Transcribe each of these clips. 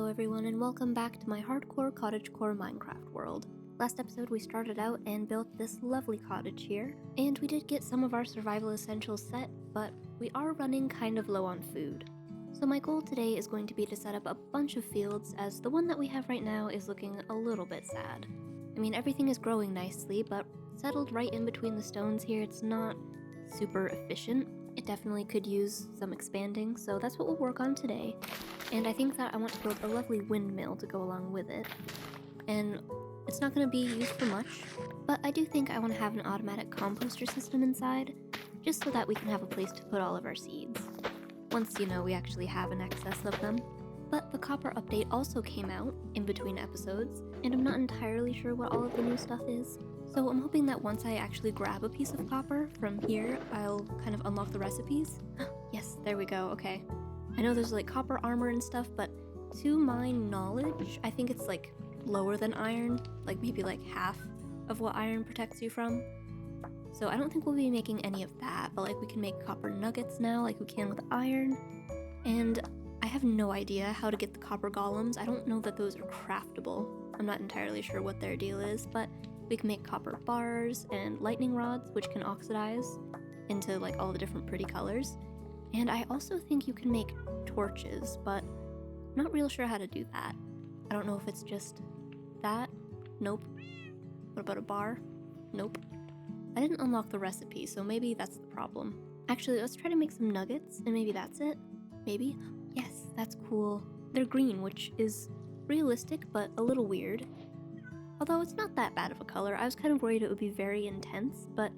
everyone, and welcome back to my hardcore cottagecore Minecraft world. Last episode we started out and built this lovely cottage here, and we did get some of our survival essentials set, but we are running kind of low on food. So my goal today is going to be to set up a bunch of fields, as the one that we have right now is looking a little bit sad. I mean, everything is growing nicely, but settled right in between the stones here, it's not super efficient. It definitely could use some expanding, so that's what we'll work on today. And I think that I want to build a lovely windmill to go along with it. And it's not going to be used for much, but I do think I want to have an automatic composter system inside, just so that we can have a place to put all of our seeds. Once, we actually have an excess of them. But the copper update also came out in between episodes, and I'm not entirely sure what all of the new stuff is. So I'm hoping that once I actually grab a piece of copper from here, I'll kind of unlock the recipes. Yes, there we go, okay. I know there's like copper armor and stuff, but to my knowledge, I think it's like lower than iron, like maybe like half of what iron protects you from. So I don't think we'll be making any of that, but like we can make copper nuggets now like we can with iron. And I have no idea how to get the copper golems. I don't know that those are craftable. I'm not entirely sure what their deal is, but we can make copper bars and lightning rods, which can oxidize into like all the different pretty colors. And I also think you can make torches, but I'm not real sure how to do that. I don't know if it's just that. Nope. What about a bar? Nope. I didn't unlock the recipe, so maybe that's the problem. Actually, let's try to make some nuggets, and maybe that's it. Maybe? Yes, that's cool. They're green, which is realistic, but a little weird. Although it's not that bad of a color. I was kind of worried it would be very intense, but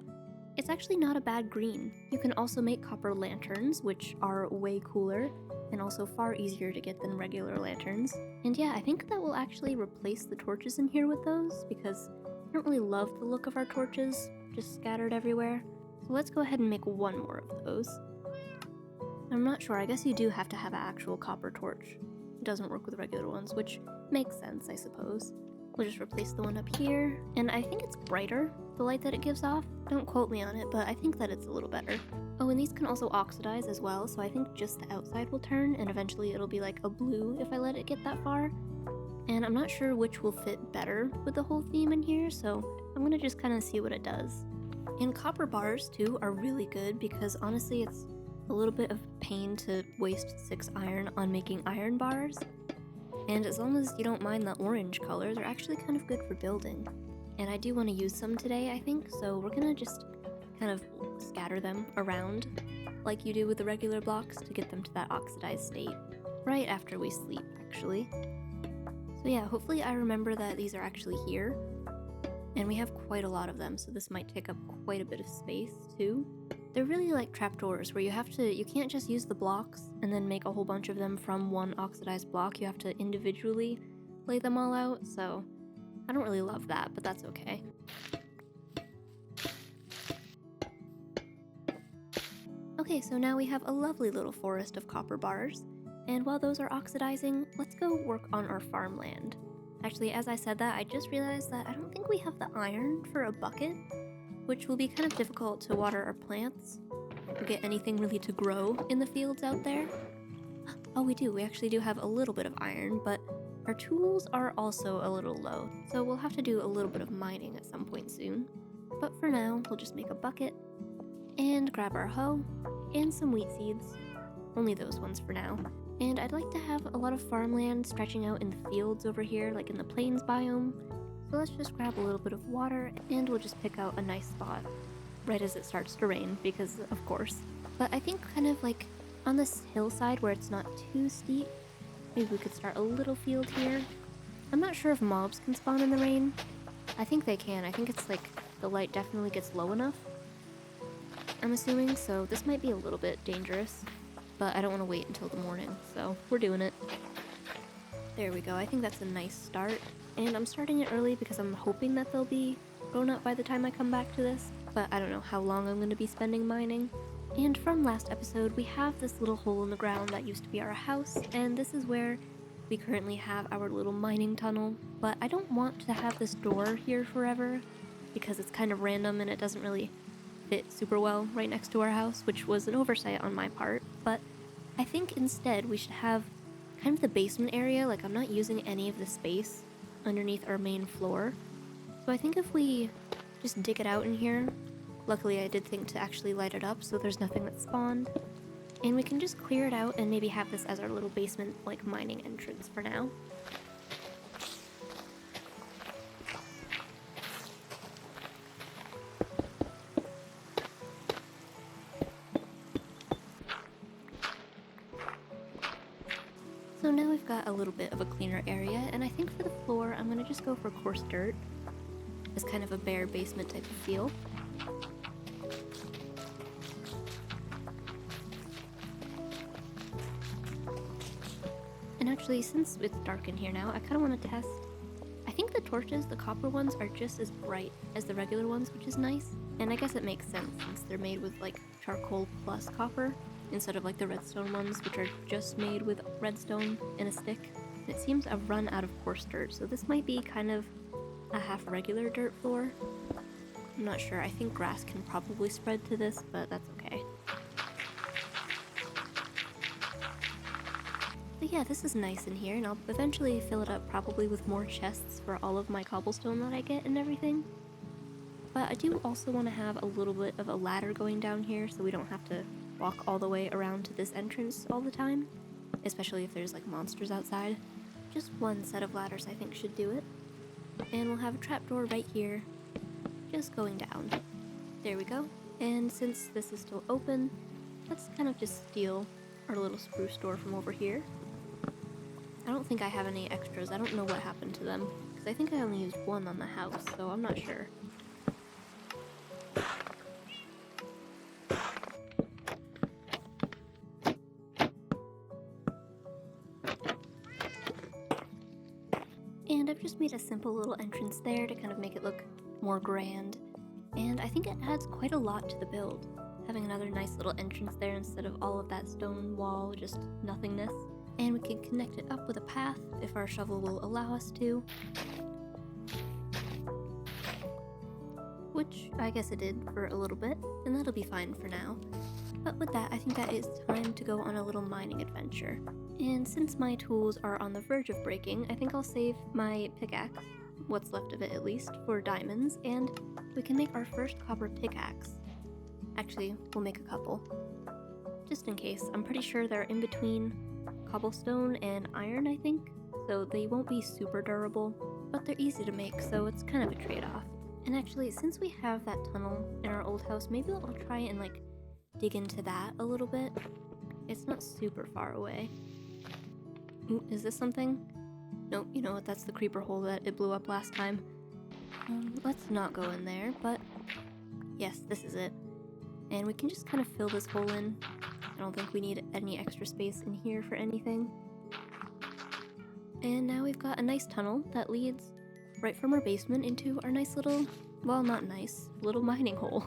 it's actually not a bad green. You can also make copper lanterns, which are way cooler and also far easier to get than regular lanterns. And yeah, I think that we'll actually replace the torches in here with those, because I don't really love the look of our torches just scattered everywhere. So let's go ahead and make one more of those. I'm not sure, I guess you do have to have an actual copper torch. It doesn't work with regular ones, which makes sense, I suppose. We'll just replace the one up here, and I think it's brighter, the light that it gives off. Don't quote me on it, but I think that it's a little better. Oh, and these can also oxidize as well, so I think just the outside will turn, and eventually it'll be like a blue if I let it get that far. And I'm not sure which will fit better with the whole theme in here, so I'm gonna just kind of see what it does. And copper bars, too, are really good, because honestly it's a little bit of pain to waste 6 iron on making iron bars. And as long as you don't mind the orange color, they're actually kind of good for building. And I do want to use some today, I think, so we're gonna just kind of scatter them around like you do with the regular blocks to get them to that oxidized state right after we sleep, actually. So yeah, hopefully I remember that these are actually here. And we have quite a lot of them, so this might take up quite a bit of space, too. They're really like trapdoors, where you can't just use the blocks and then make a whole bunch of them from one oxidized block. You have to individually lay them all out, so I don't really love that, but that's okay. Okay, so now we have a lovely little forest of copper bars, and while those are oxidizing, let's go work on our farmland. Actually, as I said that, I just realized that I don't think we have the iron for a bucket, which will be kind of difficult to water our plants or get anything really to grow in the fields out there. Oh, we do. We actually do have a little bit of iron, but our tools are also a little low, so we'll have to do a little bit of mining at some point soon. But for now, we'll just make a bucket and grab our hoe and some wheat seeds. Only those ones for now. And I'd like to have a lot of farmland stretching out in the fields over here, like in the plains biome. So let's just grab a little bit of water, and we'll just pick out a nice spot right as it starts to rain, because of course. But I think kind of like on this hillside where it's not too steep, maybe we could start a little field here. I'm not sure if mobs can spawn in the rain. I think they can. I think it's like the light definitely gets low enough, I'm assuming, so this might be a little bit dangerous, but I don't want to wait until the morning, so we're doing it. There we go. I think that's a nice start. And I'm starting it early because I'm hoping that they'll be grown up by the time I come back to this, but I don't know how long I'm going to be spending mining. And from last episode, we have this little hole in the ground that used to be our house, and this is where we currently have our little mining tunnel, but I don't want to have this door here forever because it's kind of random and it doesn't really fit super well right next to our house, which was an oversight on my part, but I think instead we should have kind of the basement area. Like, I'm not using any of the space underneath our main floor. So I think if we just dig it out in here, luckily I did think to actually light it up so there's nothing that spawned. And we can just clear it out and maybe have this as our little basement, like, mining entrance for now. So now we've got a little bit of a cleaner area, and I think for the floor, I'm gonna just go for coarse dirt as kind of a bare basement type of feel. And actually, since it's dark in here now, I kind of want to test. I think the torches, the copper ones, are just as bright as the regular ones, which is nice. And I guess it makes sense since they're made with like charcoal plus copper, instead of like the redstone ones, which are just made with redstone and a stick. And it seems I've run out of coarse dirt, so this might be kind of a half regular dirt floor. I'm not sure. I think grass can probably spread to this, but that's okay. But yeah, this is nice in here, and I'll eventually fill it up probably with more chests for all of my cobblestone that I get and everything. But I do also want to have a little bit of a ladder going down here so we don't have to walk all the way around to this entrance all the time, especially if there's like monsters outside. Just one set of ladders I think should do it. And we'll have a trapdoor right here, just going down. There we go. And since this is still open, let's kind of just steal our little spruce door from over here. I don't think I have any extras. I don't know what happened to them, because I think I only used one on the house, so I'm not sure. And I've just made a simple little entrance there to kind of make it look more grand. And I think it adds quite a lot to the build, having another nice little entrance there instead of all of that stone wall, just nothingness. And we can connect it up with a path if our shovel will allow us to. Which I guess it did for a little bit, and that'll be fine for now. But with that, I think that it's time to go on a little mining adventure. And since my tools are on the verge of breaking, I think I'll save my pickaxe, what's left of it at least, for diamonds, and we can make our first copper pickaxe. Actually, we'll make a couple, just in case. I'm pretty sure they're in between cobblestone and iron, I think, so they won't be super durable, but they're easy to make, so it's kind of a trade-off. And actually, since we have that tunnel in our old house, maybe I'll try and like dig into that a little bit. It's not super far away. Ooh, is this something? Nope, you know what, that's the creeper hole that it blew up last time. Let's not go in there, but yes, this is it. And we can just kind of fill this hole in. I don't think we need any extra space in here for anything. And now we've got a nice tunnel that leads right from our basement into our nice little, well, not nice, little mining hole.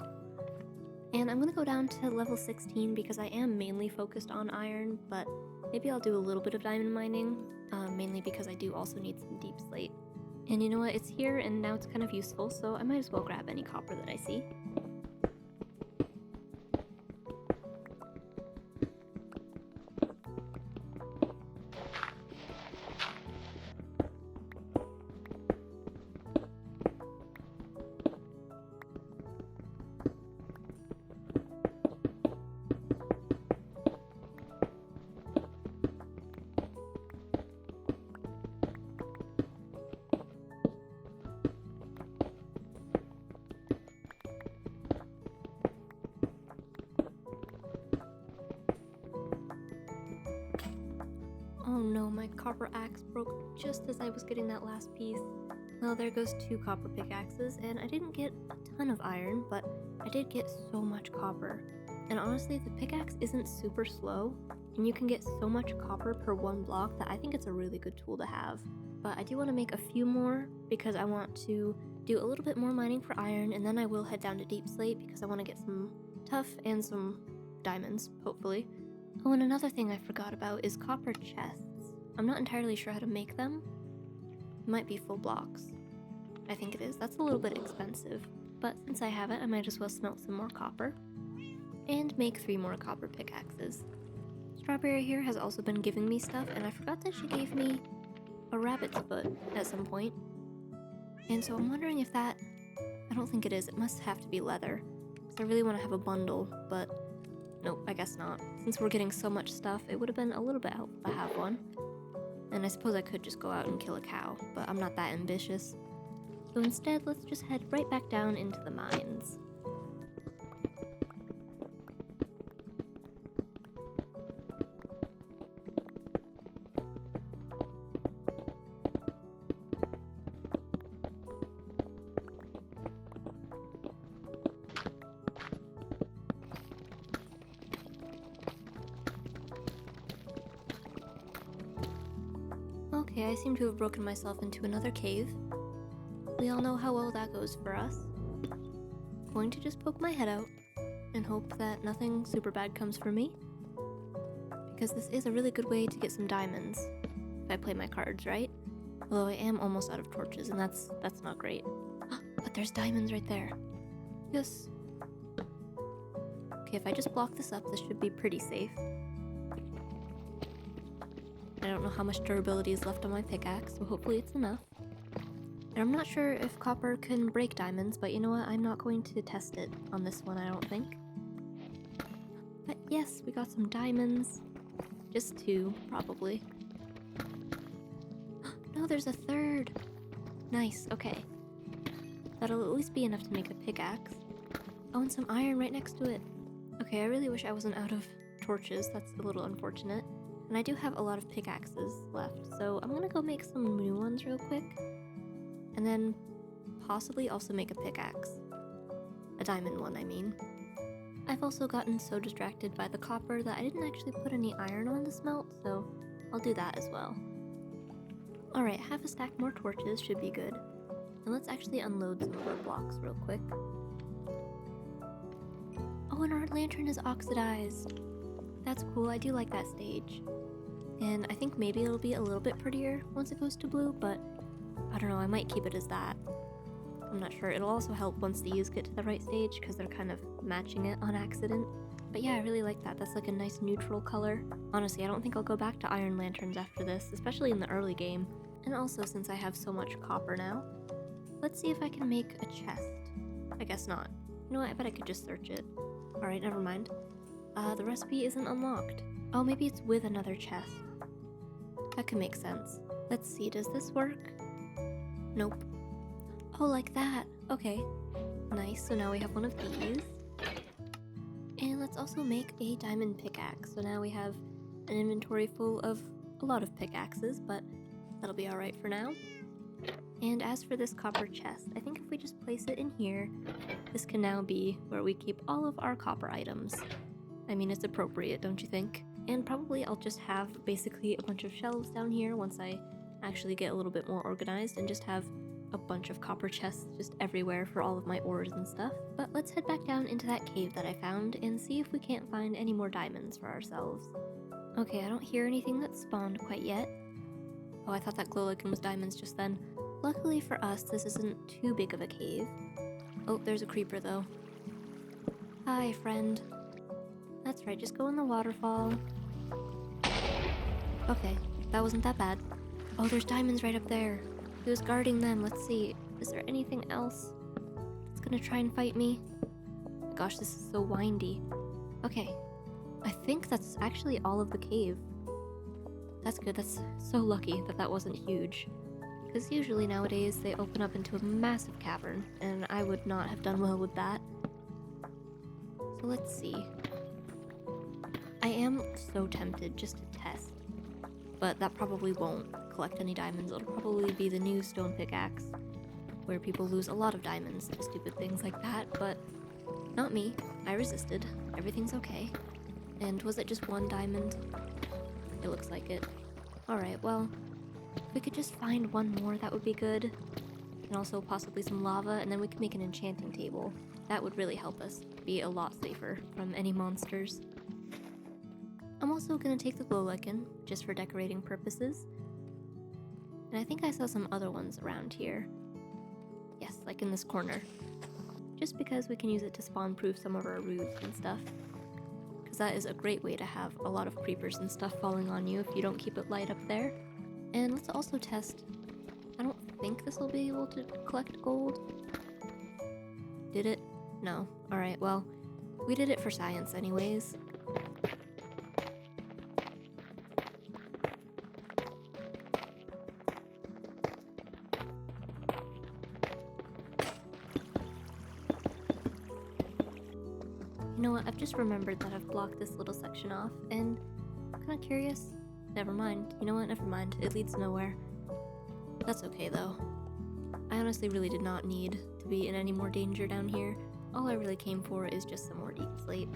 And I'm gonna go down to level 16 because I am mainly focused on iron, but maybe I'll do a little bit of diamond mining, mainly because I do also need some deep slate. And you know what, it's here and now it's kind of useful, so I might as well grab any copper that I see. Oh no, my copper axe broke just as I was getting that last piece. Well, there goes 2 copper pickaxes, and I didn't get a ton of iron, but I did get so much copper. And honestly, the pickaxe isn't super slow, and you can get so much copper per 1 block that I think it's a really good tool to have. But I do want to make a few more because I want to do a little bit more mining for iron, and then I will head down to deep slate because I want to get some tuff and some diamonds, hopefully. Oh, and another thing I forgot about is copper chests. I'm not entirely sure how to make them. Might be full blocks. I think it is. That's a little bit expensive. But since I have it, I might as well smelt some more copper. And make 3 more copper pickaxes. Strawberry here has also been giving me stuff, and I forgot that she gave me a rabbit's foot at some point. And so I'm wondering if that... I don't think it is. It must have to be leather. Because I really want to have a bundle, but... Nope, I guess not. Since we're getting so much stuff, it would have been a little bit helpful to have one. And I suppose I could just go out and kill a cow, but I'm not that ambitious. So instead, let's just head right back down into the mines. Okay, I seem to have broken myself into another cave. We all know how well that goes for us. Going to just poke my head out and hope that nothing super bad comes for me. Because this is a really good way to get some diamonds, if I play my cards right. Although I am almost out of torches, and that's not great. But there's diamonds right there. Yes. Okay, if I just block this up, this should be pretty safe. I don't know how much durability is left on my pickaxe, so hopefully it's enough. And I'm not sure if copper can break diamonds, but you know what? I'm not going to test it on this one, I don't think. But yes, we got some diamonds. Just 2, probably. No, there's a third! Nice, okay. That'll at least be enough to make a pickaxe. Oh, and some iron right next to it. Okay, I really wish I wasn't out of torches. That's a little unfortunate. And I do have a lot of pickaxes left, so I'm gonna go make some new ones real quick. And then possibly also make a pickaxe. A diamond one, I mean. I've also gotten so distracted by the copper that I didn't actually put any iron on the smelt, so I'll do that as well. Alright, half a stack more torches should be good. And let's actually unload some of our blocks real quick. Oh, and our lantern is oxidized. That's cool, I do like that stage. And I think maybe it'll be a little bit prettier once it goes to blue, but I don't know, I might keep it as that. I'm not sure. It'll also help once these get to the right stage because they're kind of matching it on accident. But yeah, I really like that. That's like a nice neutral color. Honestly, I don't think I'll go back to iron lanterns after this, especially in the early game. And also since I have so much copper now. Let's see if I can make a chest. I guess not. You know what? I bet I could just search it. Alright, never mind. The recipe isn't unlocked. Oh, maybe it's with another chest. That could make sense. Let's see, does this work? Nope. Oh, like that. Okay. Nice, so now we have one of these. And let's also make a diamond pickaxe. So now we have an inventory full of a lot of pickaxes, but that'll be alright for now. And as for this copper chest, I think if we just place it in here, this can now be where we keep all of our copper items. I mean, it's appropriate, don't you think? And probably I'll just have basically a bunch of shelves down here once I actually get a little bit more organized and just have a bunch of copper chests just everywhere for all of my ores and stuff. But let's head back down into that cave that I found and see if we can't find any more diamonds for ourselves. Okay, I don't hear anything that spawned quite yet. Oh, I thought that glow lichen was diamonds just then. Luckily for us, this isn't too big of a cave. Oh, there's a creeper though. Hi, friend. That's right, just go in the waterfall. Okay, that wasn't that bad. Oh, there's diamonds right up there. He was guarding them. Let's see. Is there anything else that's gonna try and fight me? Gosh, this is so windy. Okay. I think that's actually all of the cave. That's good. That's so lucky that that wasn't huge. Because usually nowadays they open up into a massive cavern, and I would not have done well with that. So let's see. I am so tempted just to test, but that probably won't collect any diamonds. It'll probably be the new stone pickaxe, where people lose a lot of diamonds to stupid things like that, but not me. I resisted. Everything's okay. And was it just 1 diamond? It looks like it. Alright, well, if we could just find one more, that would be good. And also possibly some lava, and then we could make an enchanting table. That would really help us be a lot safer from any monsters. I'm also gonna take the glow lichen, just for decorating purposes. And I think I saw some other ones around here. Yes, like in this corner. Just because we can use it to spawn-proof some of our roofs and stuff. because that is a great way to have a lot of creepers and stuff falling on you if you don't keep it light up there. And let's also test. I don't think this will be able to collect gold. Did it? No. Alright, well, we did it for science anyways. You know what, I've just remembered that I've blocked this little section off, and I'm kinda curious. Never mind. You know what, never mind. It leads nowhere. That's okay, though. I honestly really did not need to be in any more danger down here. All I really came for is just some more deep slate.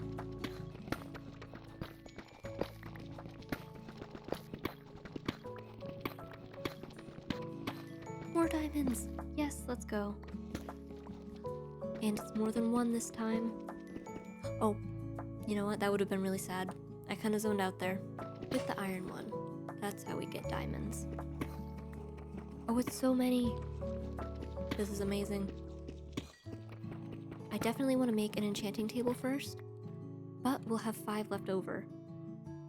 More diamonds! Yes, let's go. And it's more than one this time. Oh, you know what? That would have been really sad. I kind of zoned out there. With the iron one. That's how we get diamonds. Oh, it's so many. This is amazing. I definitely want to make an enchanting table first, but we'll have 5 left over.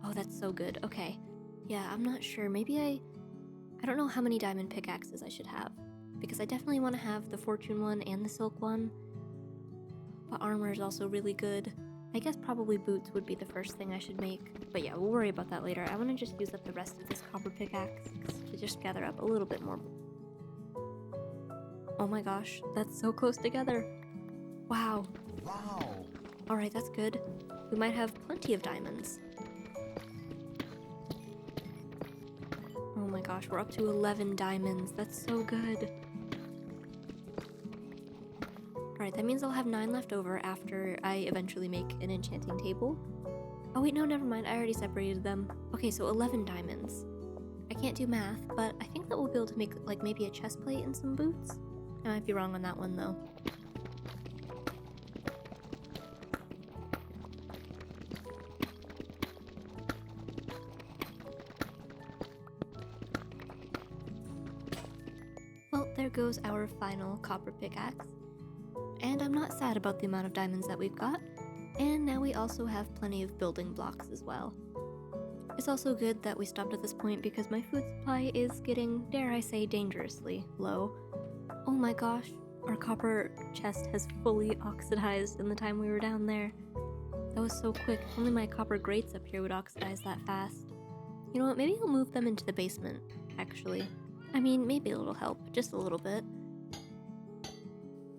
Oh, that's so good. Okay. Yeah, I'm not sure. Maybe I don't know how many diamond pickaxes I should have, because I definitely want to have the fortune one and the silk one, but armor is also really good. I guess probably boots would be the first thing I should make, but yeah, we'll worry about that later. I want to just use up the rest of this copper pickaxe to just gather up a little bit more. Oh my gosh, that's so close together. Wow. Wow. Alright, that's good. We might have plenty of diamonds. Oh my gosh, we're up to 11 diamonds. That's so good. Alright, that means I'll have 9 left over after I eventually make an enchanting table. Oh wait, no, never mind. I already separated them. Okay, so 11 diamonds. I can't do math, but I think that we'll be able to make like maybe a chest plate and some boots. I might be wrong on that one though. Well, there goes our final copper pickaxe. And I'm not sad about the amount of diamonds that we've got. And now we also have plenty of building blocks as well. It's also good that we stopped at this point because my food supply is getting, dare I say, dangerously low. Oh my gosh, our copper chest has fully oxidized in the time we were down there. That was so quick. Only my copper grates up here would oxidize that fast. You know what, maybe I'll move them into the basement, actually. I mean, maybe it'll help, just a little bit.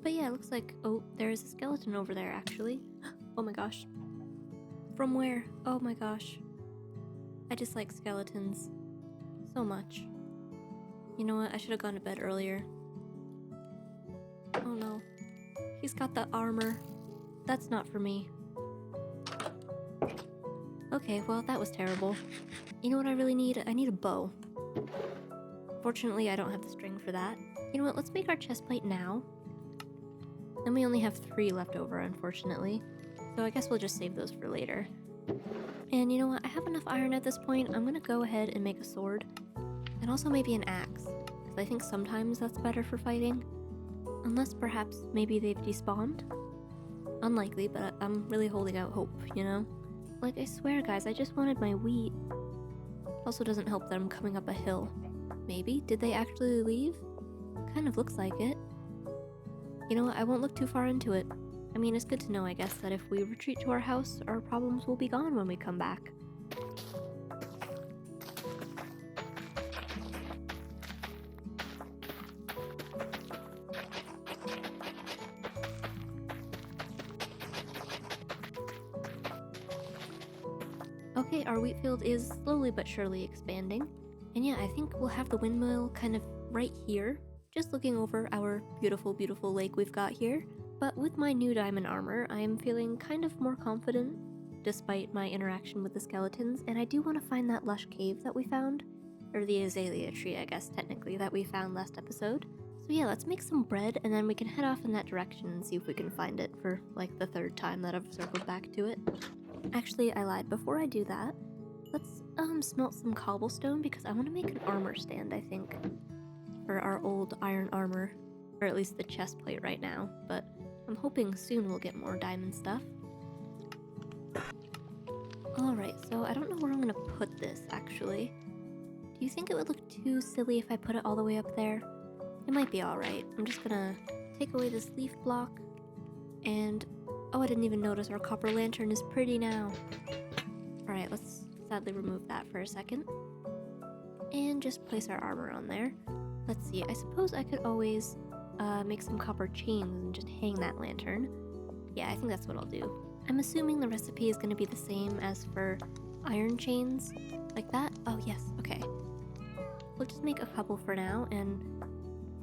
But yeah, it looks like, oh, there is a skeleton over there, actually. Oh my gosh. From where? Oh my gosh. I dislike skeletons so much. You know what, I should have gone to bed earlier. Oh no. He's got the armor. That's not for me. Okay, well, that was terrible. You know what I really need? I need a bow. Fortunately, I don't have the string for that. You know what, let's make our chest plate now. Then we only have 3 left over, unfortunately. So I guess we'll just save those for later. And you know what, I have enough iron at this point. I'm gonna go ahead and make a sword. And also maybe an axe. Because I think sometimes that's better for fighting. Unless perhaps maybe they've despawned. Unlikely, but I'm really holding out hope, you know? Like, I swear, guys, I just wanted my wheat. Also doesn't help that I'm coming up a hill. Maybe? Did they actually leave? Kind of looks like it. You know what, I won't look too far into it. I mean, it's good to know, I guess, that if we retreat to our house, our problems will be gone when we come back. Okay, our wheat field is slowly but surely expanding. And yeah, I think we'll have the windmill kind of right here, just looking over our beautiful, beautiful lake we've got here. But with my new diamond armor, I am feeling kind of more confident, despite my interaction with the skeletons, and I do want to find that lush cave that we found. Or the azalea tree, I guess, technically, that we found last episode. So yeah, let's make some bread, and then we can head off in that direction and see if we can find it for, like, the 3rd time that I've circled back to it. Actually, I lied. Before I do that, let's smelt some cobblestone, because I want to make an armor stand, I think, for our old iron armor, or at least the chest plate right now, but I'm hoping soon we'll get more diamond stuff. Alright, so I don't know where I'm gonna put this, actually. Do you think it would look too silly if I put it all the way up there? It might be alright. I'm just gonna take away this leaf block, and... oh, I didn't even notice our copper lantern is pretty now. Alright, let's sadly remove that for a second. And just place our armor on there. Let's see, I suppose I could always make some copper chains and just hang that lantern. Yeah, I think that's what I'll do. I'm assuming the recipe is going to be the same as for iron chains, like that. Oh yes, okay. We'll just make a couple for now, and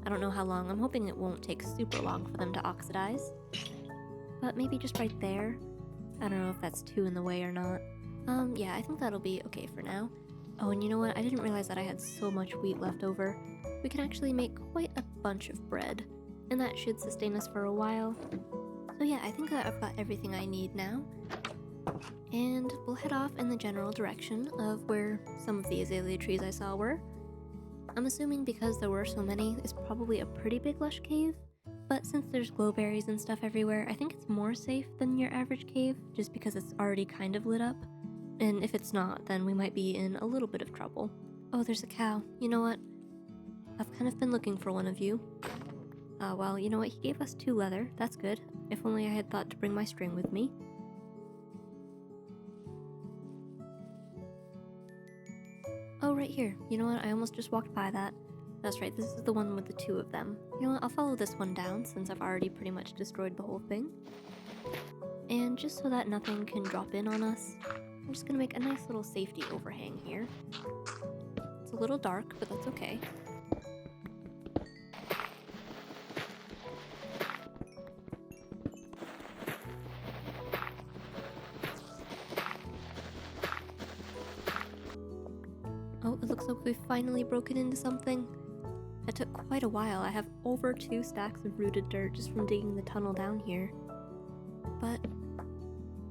I don't know how long. I'm hoping it won't take super long for them to oxidize. But maybe just right there. I don't know if that's too in the way or not. Yeah, I think that'll be okay for now. Oh, and you know what? I didn't realize that I had so much wheat left over. We can actually make quite a bunch of bread, and that should sustain us for a while. So yeah, I think that I've got everything I need now. And we'll head off in the general direction of where some of the azalea trees I saw were. I'm assuming because there were so many, it's probably a pretty big lush cave. But since there's glowberries and stuff everywhere, I think it's more safe than your average cave, just because it's already kind of lit up. And if it's not, then we might be in a little bit of trouble. Oh, there's a cow. You know what? I've kind of been looking for one of you. Well, you know what? He gave us 2 leather. That's good. If only I had thought to bring my string with me. Oh, right here. You know what? I almost just walked by that. That's right, this is the one with the 2 of them. You know what? I'll follow this one down since I've already pretty much destroyed the whole thing. And just so that nothing can drop in on us, I'm just gonna make a nice little safety overhang here. It's a little dark, but that's okay. Oh, it looks like we've finally broken into something. That took quite a while. I have over 2 stacks of rooted dirt just from digging the tunnel down here. But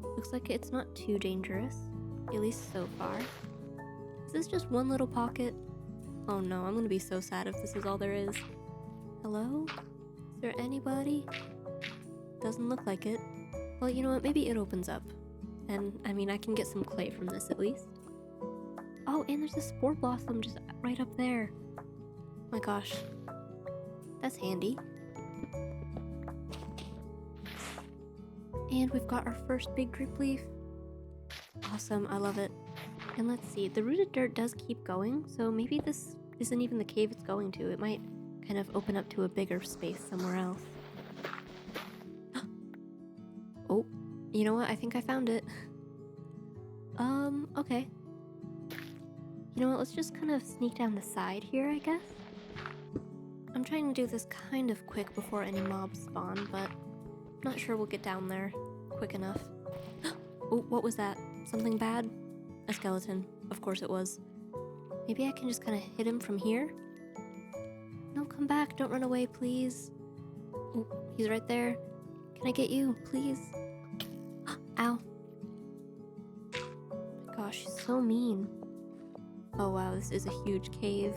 looks like it's not too dangerous, at least so far. Is this just one little pocket? Oh no, I'm gonna be so sad if this is all there is. Hello? Is there anybody? Doesn't look like it. Well, you know what, maybe it opens up. And, I mean, I can get some clay from this at least. Oh, and there's a spore blossom just right up there. My gosh. That's handy. And we've got our first big drip leaf. Awesome, I love it. And let's see, the rooted dirt does keep going, so maybe this isn't even the cave it's going to. It might kind of open up to a bigger space somewhere else. Oh, you know what? I think I found it. Okay. You know what? Let's just kind of sneak down the side here, I guess. I'm trying to do this kind of quick before any mobs spawn, but I'm not sure we'll get down there quick enough. Oh, what was that? Something bad? A skeleton. Of course it was. Maybe I can just kind of hit him from here? No, come back. Don't run away, please. Oh, he's right there. Can I get you, please? Ow. My gosh, he's so mean. Oh wow, this is a huge cave.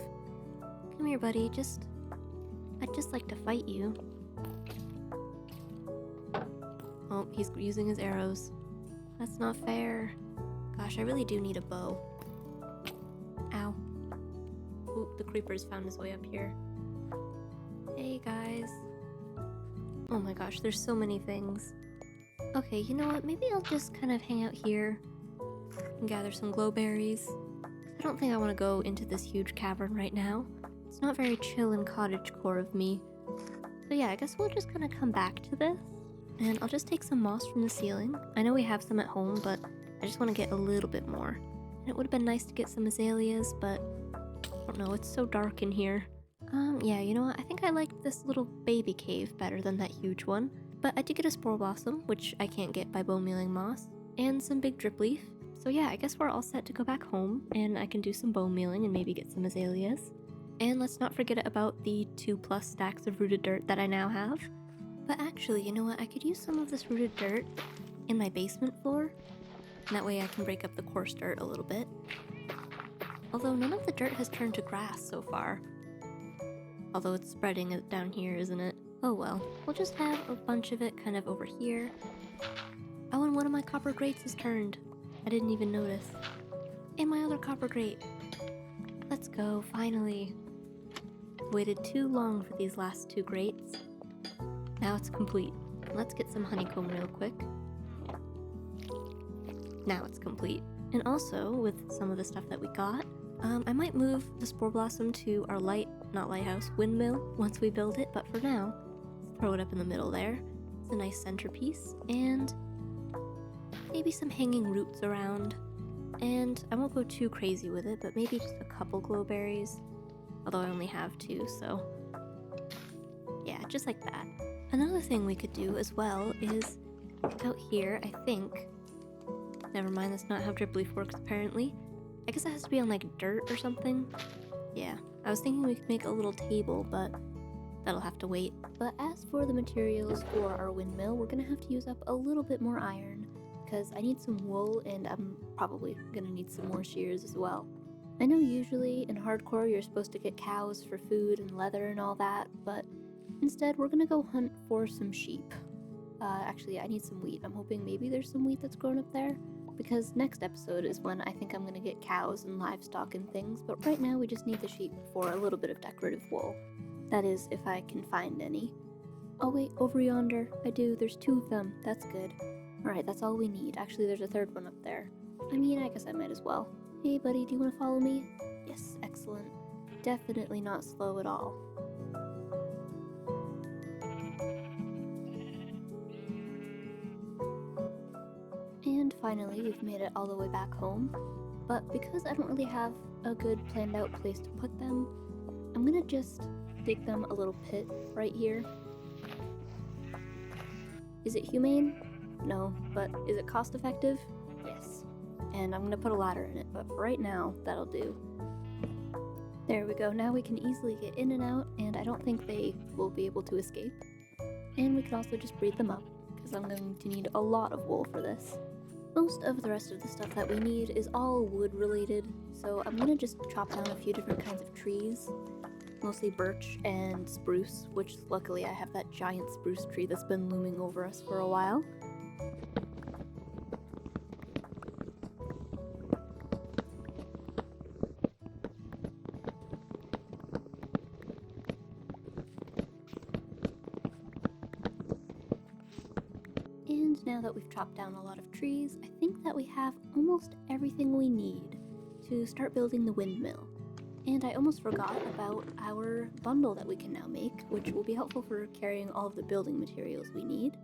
Come here, buddy. I'd just like to fight you. Oh, he's using his arrows. That's not fair. Gosh, I really do need a bow. Ow. Ooh, the creeper's found his way up here. Hey, guys. Oh my gosh, there's so many things. Okay, you know what? Maybe I'll just kind of hang out here and gather some glowberries. I don't think I want to go into this huge cavern right now. It's not very chill and cottagecore of me. So yeah, I guess we'll just kind of come back to this. And I'll just take some moss from the ceiling. I know we have some at home, but I just want to get a little bit more. And it would have been nice to get some azaleas, but I don't know, it's so dark in here. Yeah, you know what? I think I liked this little baby cave better than that huge one. But I did get a spore blossom, which I can't get by bone mealing moss, and some big drip leaf. So yeah, I guess we're all set to go back home, and I can do some bone mealing and maybe get some azaleas. And let's not forget about the 2+ stacks of rooted dirt that I now have. But actually, you know what? I could use some of this rooted dirt in my basement floor. And that way I can break up the coarse dirt a little bit. Although none of the dirt has turned to grass so far. Although it's spreading it down here, isn't it? Oh well. We'll just have a bunch of it kind of over here. Oh, and one of my copper grates is turned. I didn't even notice. And my other copper grate. Let's go, finally. Waited too long for these last 2 grates. Now it's complete. Let's get some honeycomb real quick. Now it's complete. And also, with some of the stuff that we got, I might move the spore blossom to our windmill once we build it, but for now, let's throw it up in the middle there. It's a nice centerpiece, and maybe some hanging roots around. And I won't go too crazy with it, but maybe just a couple glowberries, although I only have 2, so yeah, just like that. Another thing we could do as well is out here, I think. Never mind, that's not how drip leaf works apparently. I guess it has to be on like dirt or something. Yeah, I was thinking we could make a little table, but that'll have to wait. But as for the materials for our windmill, we're gonna have to use up a little bit more iron because I need some wool and I'm probably gonna need some more shears as well. I know usually in hardcore you're supposed to get cows for food and leather and all that, but instead we're gonna go hunt for some sheep. Actually, I need some wheat. I'm hoping maybe there's some wheat that's grown up there, because next episode is when I think I'm gonna get cows and livestock and things, but right now we just need the sheep for a little bit of decorative wool. That is, if I can find any. Oh wait, over yonder, I do, there's 2 of them, that's good. Alright, that's all we need. Actually, there's a 3rd one up there. I mean, I guess I might as well. Hey buddy, do you wanna follow me? Yes, excellent. Definitely not slow at all. And finally, we've made it all the way back home, but because I don't really have a good planned out place to put them, I'm gonna just dig them a little pit right here. Is it humane? No, but is it cost effective? Yes. And I'm gonna put a ladder in it, but for right now, that'll do. There we go, now we can easily get in and out, and I don't think they will be able to escape. And we can also just breed them up, because I'm going to need a lot of wool for this. Most of the rest of the stuff that we need is all wood related, so I'm gonna just chop down a few different kinds of trees, mostly birch and spruce, which luckily I have that giant spruce tree that's been looming over us for a while. And now that we've chopped down a lot of trees, I think that we have almost everything we need to start building the windmill. And I almost forgot about our bundle that we can now make, which will be helpful for carrying all of the building materials we need.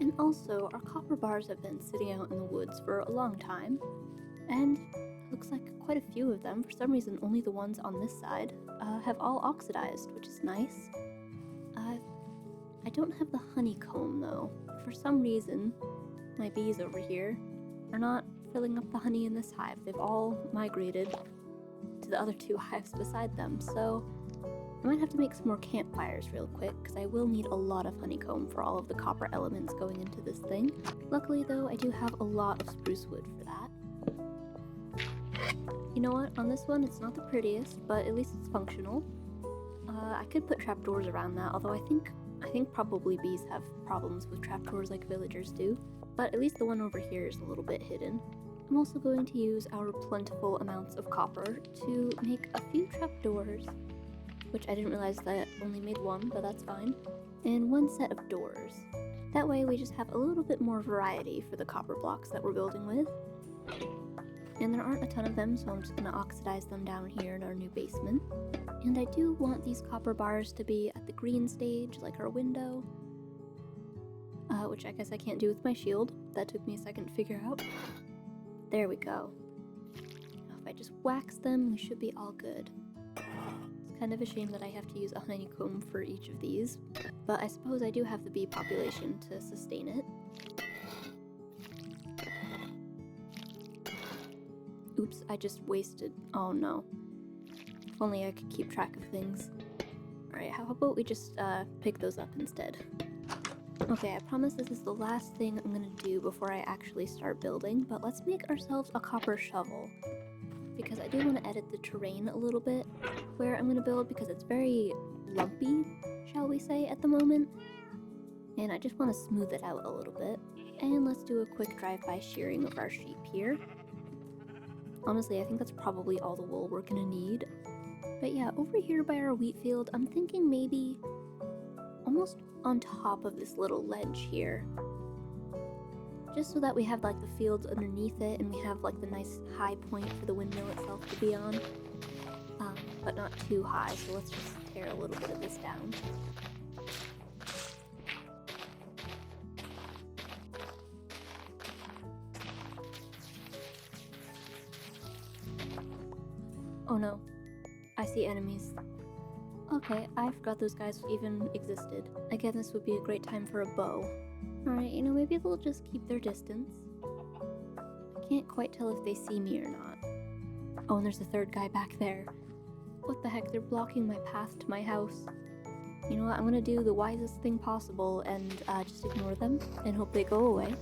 And also, our copper bars have been sitting out in the woods for a long time, and it looks like quite a few of them, for some reason only the ones on this side, have all oxidized, which is nice. I don't have the honeycomb though. For some reason, my bees over here are not filling up the honey in this hive. They've all migrated to the other 2 hives beside them, so I might have to make some more campfires real quick, because I will need a lot of honeycomb for all of the copper elements going into this thing. Luckily though, I do have a lot of spruce wood for that. You know what, on this one it's not the prettiest, but at least it's functional. I could put trapdoors around that, although I think probably bees have problems with trapdoors like villagers do, but at least the one over here is a little bit hidden. I'm also going to use our plentiful amounts of copper to make a few trapdoors, which I didn't realize that I only made 1, but that's fine, and 1 set of doors. That way we just have a little bit more variety for the copper blocks that we're building with. And there aren't a ton of them, so I'm just going to oxidize them down here in our new basement. And I do want these copper bars to be at the green stage, like our window. Which I guess I can't do with my shield. That took me a second to figure out. There we go. Now if I just wax them, we should be all good. It's kind of a shame that I have to use a honeycomb for each of these, but I suppose I do have the bee population to sustain it. Oops, I just wasted. Oh no. If only I could keep track of things. Alright, how about we just pick those up instead? Okay, I promise this is the last thing I'm gonna do before I actually start building, but let's make ourselves a copper shovel. Because I do want to edit the terrain a little bit where I'm gonna build, because it's very lumpy, shall we say, at the moment. And I just want to smooth it out a little bit. And let's do a quick drive-by shearing of our sheep here. Honestly, I think that's probably all the wool we're gonna need. But yeah, over here by our wheat field, I'm thinking maybe almost on top of this little ledge here. Just so that we have like the fields underneath it and we have like the nice high point for the windmill itself to be on. But not too high, so let's just tear a little bit of this down. Oh no, I see enemies. Okay, I forgot those guys even existed. Again, this would be a great time for a bow. Alright, maybe they'll just keep their distance. I can't quite tell if they see me or not. Oh, and there's a third guy back there. What the heck, they're blocking my path to my house. You know what, I'm gonna do the wisest thing possible and just ignore them and hope they go away.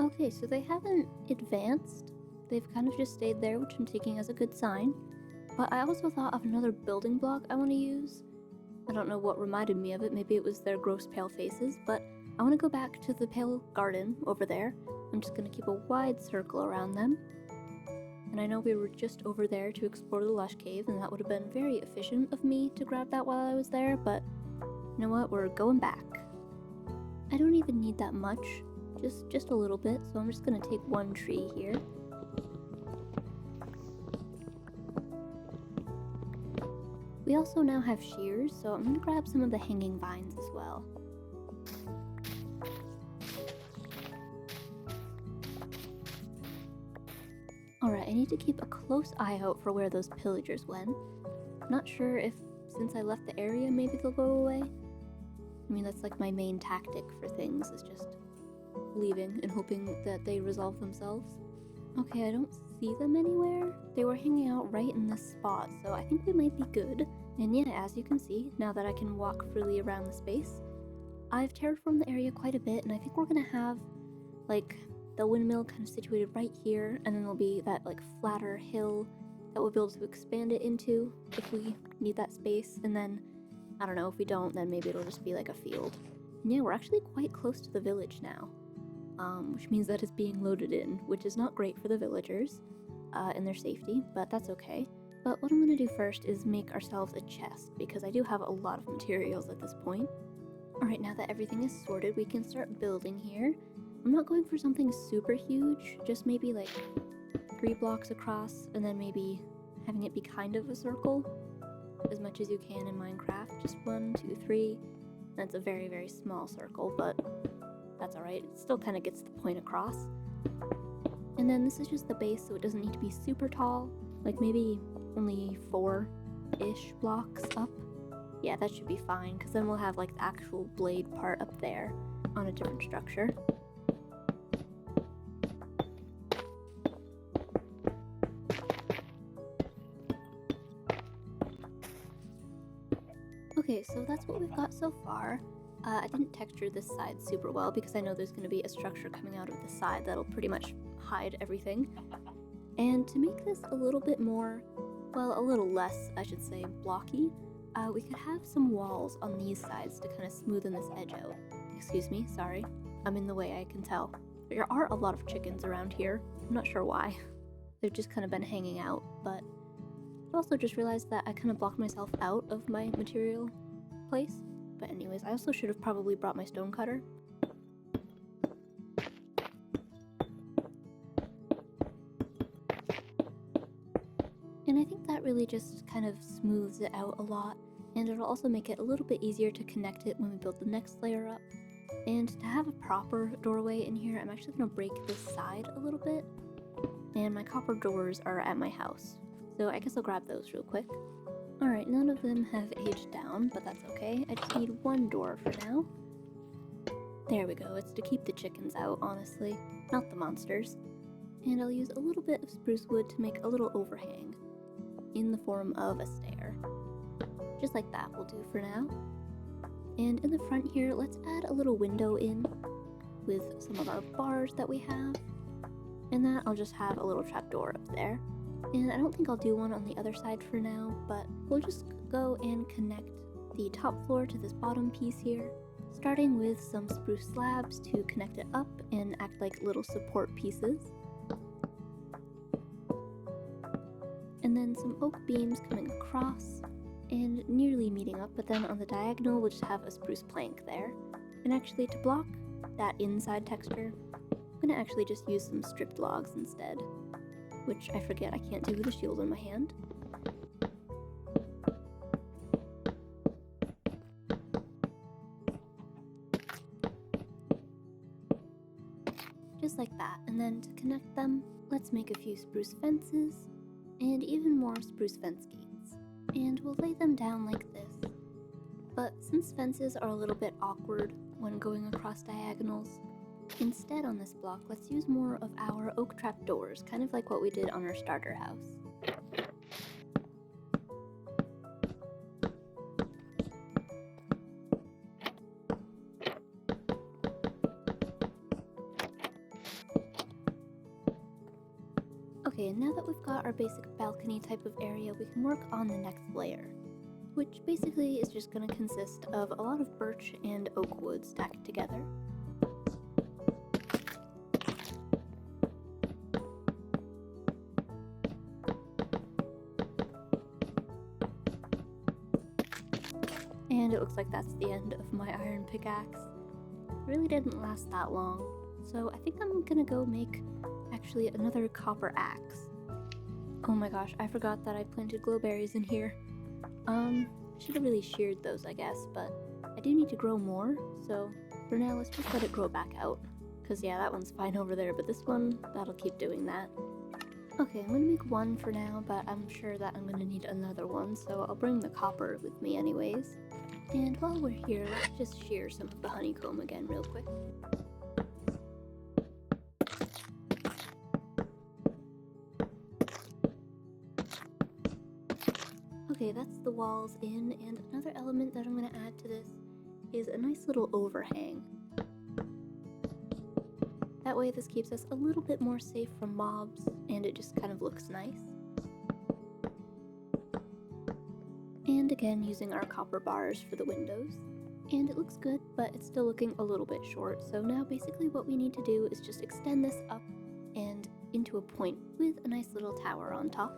Okay, so they haven't advanced. They've kind of just stayed there, which I'm taking as a good sign. But I also thought of another building block I want to use. I don't know what reminded me of it. Maybe it was their gross pale faces, but I want to go back to the pale garden over there. I'm just going to keep a wide circle around them. And I know we were just over there to explore the lush cave, and that would have been very efficient of me to grab that while I was there, but you know what? We're going back. I don't even need that much. Just a little bit, so I'm just gonna take one tree here. We also now have shears, so I'm gonna grab some of the hanging vines as well. Alright, I need to keep a close eye out for where those pillagers went. Not sure if since I left the area maybe they'll go away. I mean, that's like my main tactic for things, is just leaving and hoping that they resolve themselves. Okay, I don't see them anywhere. They were hanging out right in this spot, so I think we might be good. And yeah, as you can see, now that I can walk freely around the space, I've terraformed the area quite a bit, and I think we're gonna have like the windmill kind of situated right here, and then there'll be that like flatter hill that we'll be able to expand it into if we need that space, and then I don't know, if we don't, then maybe it'll just be like a field. And yeah, we're actually quite close to the village now. Which means that it's being loaded in, which is not great for the villagers and their safety, but that's okay. But what I'm going to do first is make ourselves a chest, because I do have a lot of materials at this point. Alright, now that everything is sorted, we can start building here. I'm not going for something super huge, just maybe like 3 blocks across, and then maybe having it be kind of a circle, as much as you can in Minecraft. Just 1, 2, 3. That's a very, very small circle, but that's alright. It still kind of gets the point across. And then this is just the base, so it doesn't need to be super tall. Like maybe only 4-ish blocks up. Yeah, that should be fine, because then we'll have like the actual blade part up there on a different structure. Okay, so that's what we've got so far. I didn't texture this side super well because I know there's going to be a structure coming out of the side that'll pretty much hide everything. And to make this a little bit more, well, a little less, I should say, blocky, we could have some walls on these sides to kind of smoothen this edge out. Excuse me, sorry. I'm in the way, I can tell. There are a lot of chickens around here. I'm not sure why. They've just kind of been hanging out, but I also just realized that I kind of blocked myself out of my material place. But anyways, I also should have probably brought my stone cutter. And I think that really just kind of smooths it out a lot, and it'll also make it a little bit easier to connect it when we build the next layer up. And to have a proper doorway in here, I'm actually going to break this side a little bit. And my copper doors are at my house, so I guess I'll grab those real quick. Alright, none of them have aged down, but that's okay. I just need one door for now. There we go, it's to keep the chickens out, honestly, not the monsters. And I'll use a little bit of spruce wood to make a little overhang. in the form of a stair. Just like that will do for now. And in the front here, let's add a little window in with some of our bars that we have. And then I'll just have a little trapdoor up there. And I don't think I'll do one on the other side for now, but we'll just go and connect the top floor to this bottom piece here, starting with some spruce slabs to connect it up and act like little support pieces. And then some oak beams coming across and nearly meeting up, but then on the diagonal we'll just have a spruce plank there. And actually, to block that inside texture, I'm gonna actually just use some stripped logs instead, which I forget I can't do with a shield in my hand. Just like that, and then to connect them, let's make a few spruce fences and even more spruce fence gates. And we'll lay them down like this. But since fences are a little bit awkward when going across diagonals, instead on this block, let's use more of our oak trapdoors, kind of like what we did on our starter house. Okay, and now that we've got our basic balcony type of area, we can work on the next layer, which basically is just going to consist of a lot of birch and oak wood stacked together. And it looks like that's the end of my iron pickaxe. It really didn't last that long, so I think I'm gonna go make actually another copper axe. Oh my gosh, I forgot that I planted glowberries in here. Should have really sheared those, I guess, but I do need to grow more, so for now let's just let it grow back out. Cause yeah, that one's fine over there, but this one, that'll keep doing that. Okay, I'm gonna make one for now, but I'm sure that I'm gonna need another one, so I'll bring the copper with me anyways. And while we're here, let's just shear some of the honeycomb again real quick. Okay, that's the walls in, and another element that I'm going to add to this is a nice little overhang. That way this keeps us a little bit more safe from mobs, and it just kind of looks nice. And again, using our copper bars for the windows. And it looks good, but it's still looking a little bit short, so now basically what we need to do is just extend this up and into a point with a nice little tower on top.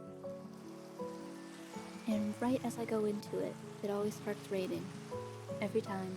And right as I go into it, it always starts raining. Every time.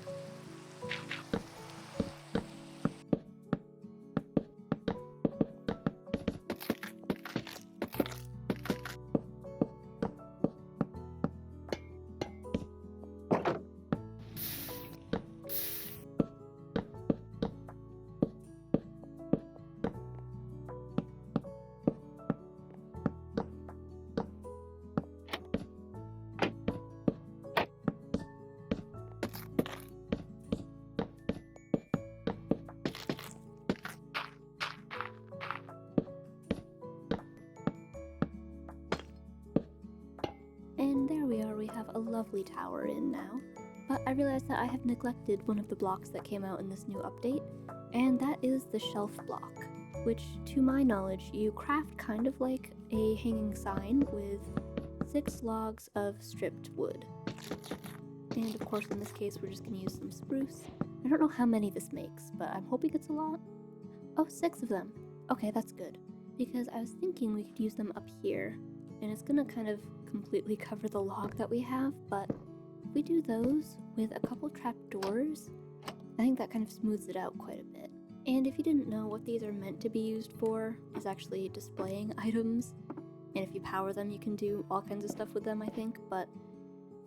And there we are, we have a lovely tower in now. But I realized that I have neglected one of the blocks that came out in this new update, and that is the shelf block, which to my knowledge you craft kind of like a hanging sign with 6 logs of stripped wood. And of course in this case we're just going to use some spruce. I don't know how many this makes, but I'm hoping it's a lot. Oh, 6 of them. Okay, that's good. Because I was thinking we could use them up here, and it's gonna kind of completely cover the log that we have, but if we do those with a couple trapdoors, I think that kind of smooths it out quite a bit. And if you didn't know, what these are meant to be used for is actually displaying items, and if you power them you can do all kinds of stuff with them, I think, but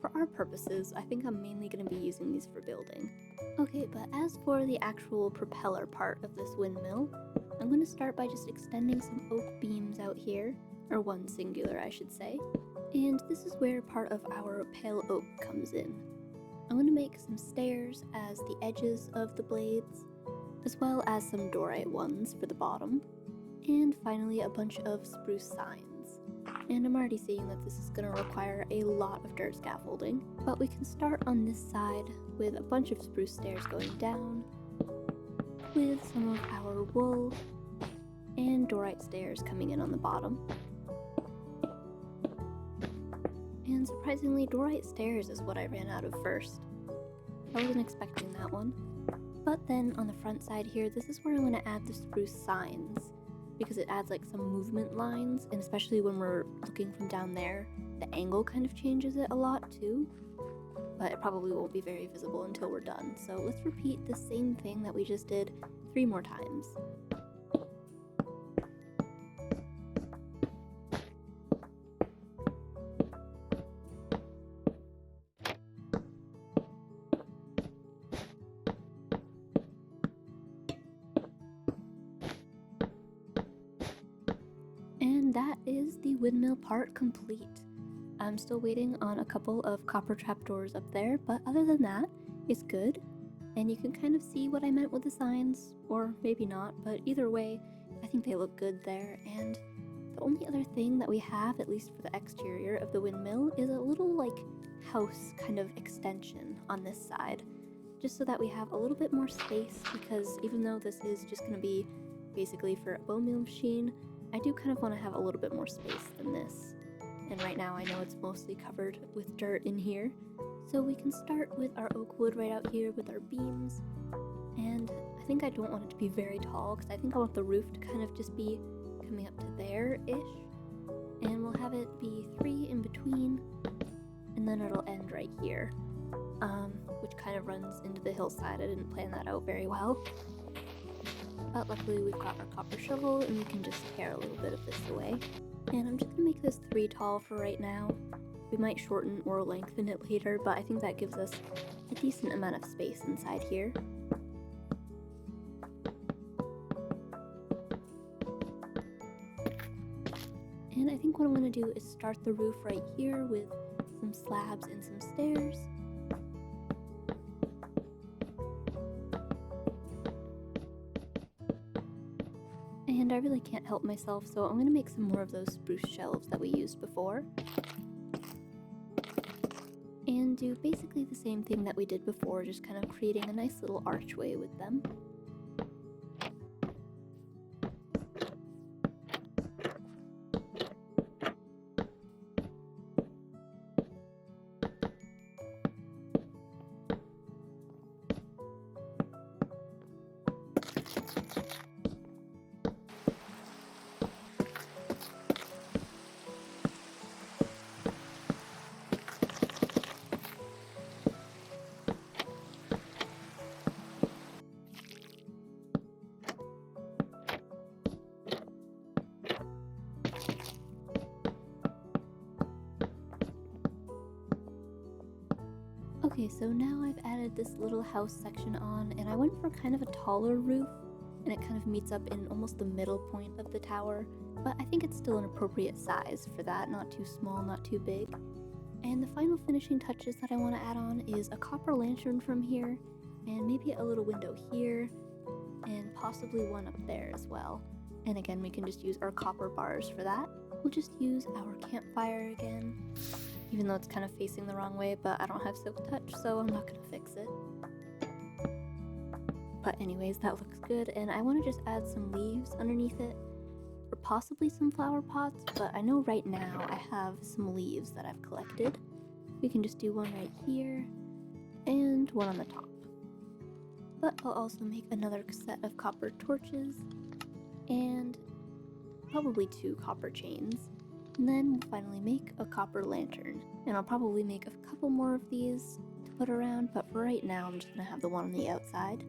for our purposes, I think I'm mainly going to be using these for building. Okay, but as for the actual propeller part of this windmill, I'm going to start by just extending some oak beams out here, or one singular I should say, and this is where part of our pale oak comes in. I'm going to make some stairs as the edges of the blades, as well as some dorite ones for the bottom, and finally a bunch of spruce signs. And I'm already seeing that this is going to require a lot of dirt scaffolding, but we can start on this side with a bunch of spruce stairs going down, with some of our wool and dorite stairs coming in on the bottom. And surprisingly, dorite stairs is what I ran out of first. I wasn't expecting that one. But then on the front side here, this is where I'm going to add the spruce signs, because it adds like some movement lines, and especially when we're looking from down there, the angle kind of changes it a lot too. But it probably won't be very visible until we're done. So let's repeat the same thing that we just did 3 more times. And that is the windmill part complete. I'm still waiting on a couple of copper trapdoors up there, but other than that, it's good. And you can kind of see what I meant with the signs, or maybe not, but either way, I think they look good there. And the only other thing that we have, at least for the exterior of the windmill, is a little like house kind of extension on this side, just so that we have a little bit more space, because even though this is just going to be basically for a bone meal machine, I do kind of want to have a little bit more space than this. And right now I know it's mostly covered with dirt in here. So we can start with our oak wood right out here with our beams. And I think I don't want it to be very tall, because I think I want the roof to kind of just be coming up to there-ish. And we'll have it be 3 in between, and then it'll end right here, which kind of runs into the hillside. I didn't plan that out very well. But luckily we've got our copper shovel, and we can just tear a little bit of this away. And I'm just going to make this 3 tall for right now. We might shorten or lengthen it later, but I think that gives us a decent amount of space inside here. And I think what I'm going to do is start the roof right here with some slabs and some stairs. And I really can't help myself, so I'm going to make some more of those spruce shelves that we used before. And do basically the same thing that we did before, just kind of creating a nice little archway with them. Okay, so now I've added this little house section on, and I went for kind of a taller roof, and it kind of meets up in almost the middle point of the tower, but I think it's still an appropriate size for that, not too small, not too big. And the final finishing touches that I want to add on is a copper lantern from here, and maybe a little window here, and possibly one up there as well. And again, we can just use our copper bars for that. We'll just use our campfire again, even though it's kind of facing the wrong way, but I don't have silk touch, so I'm not going to fix it. But anyways, that looks good, and I want to just add some leaves underneath it, or possibly some flower pots, but I know right now I have some leaves that I've collected. We can just do one right here, and one on the top. But I'll also make another set of copper torches, and probably 2 copper chains. And then we'll finally make a copper lantern. And I'll probably make a couple more of these to put around, but for right now I'm just going to have the one on the outside.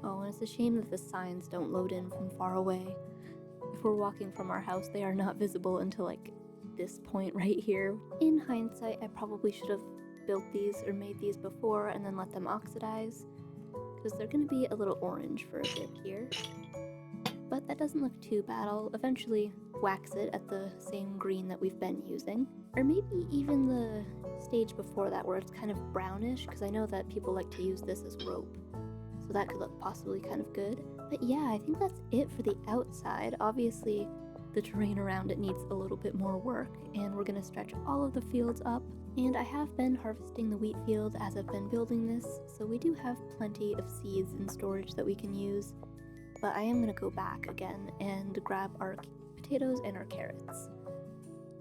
Oh, and it's a shame that the signs don't load in from far away. If we're walking from our house, they are not visible until like this point right here. In hindsight, I probably should have built these or made these before and then let them oxidize, because they're going to be a little orange for a bit here. But that doesn't look too bad. I'll eventually wax it at the same green that we've been using. Or maybe even the stage before that where it's kind of brownish, because I know that people like to use this as rope. So that could look possibly kind of good. But yeah, I think that's it for the outside. Obviously, the terrain around it needs a little bit more work, and we're gonna stretch all of the fields up. And I have been harvesting the wheat field as I've been building this, so we do have plenty of seeds in storage that we can use. But I am gonna go back again and grab our potatoes and our carrots.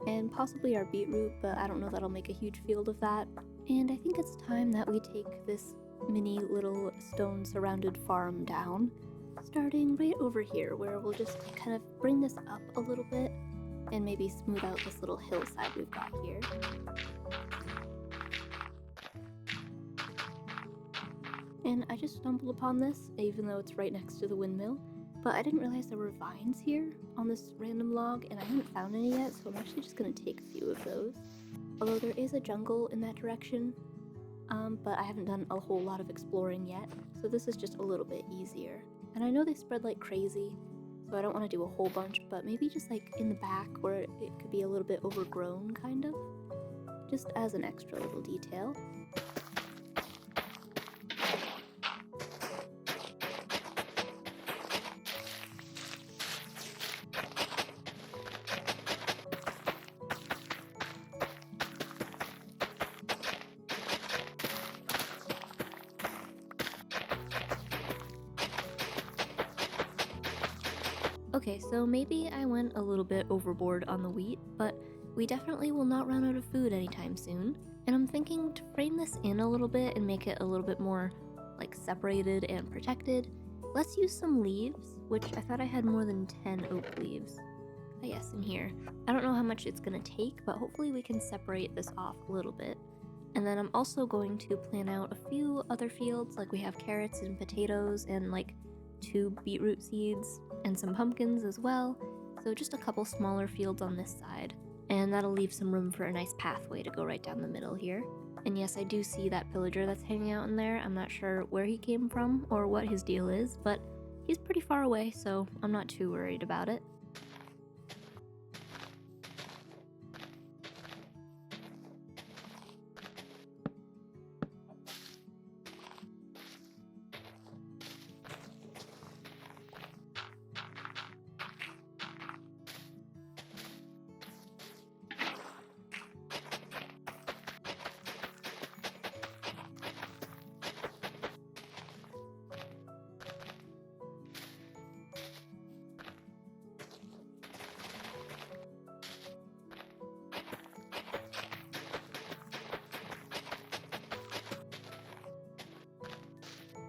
And possibly our beetroot, but I don't know that'll make a huge field of that. And I think it's time that we take this mini little stone surrounded farm down, starting right over here, where we'll just kind of bring this up a little bit and maybe smooth out this little hillside we've got here. And I just stumbled upon this, even though it's right next to the windmill, but I didn't realize there were vines here on this random log, and I haven't found any yet, so I'm actually just going to take a few of those. Although there is a jungle in that direction, but I haven't done a whole lot of exploring yet, so this is just a little bit easier. And I know they spread like crazy, so I don't want to do a whole bunch, but maybe just like in the back where it could be a little bit overgrown, kind of, just as an extra little detail. Okay, so maybe I went a little bit overboard on the wheat, but we definitely will not run out of food anytime soon. And I'm thinking to frame this in a little bit and make it a little bit more like separated and protected. Let's use some leaves, which I thought I had more than 10 oak leaves. Ah, yes, in here. I don't know how much it's gonna take, but hopefully we can separate this off a little bit. And then I'm also going to plan out a few other fields, like we have carrots and potatoes and like 2 beetroot seeds and some pumpkins as well, so just a couple smaller fields on this side, and that'll leave some room for a nice pathway to go right down the middle here. And yes, I do see that pillager that's hanging out in there. I'm not sure where he came from or what his deal is, but he's pretty far away, so I'm not too worried about it.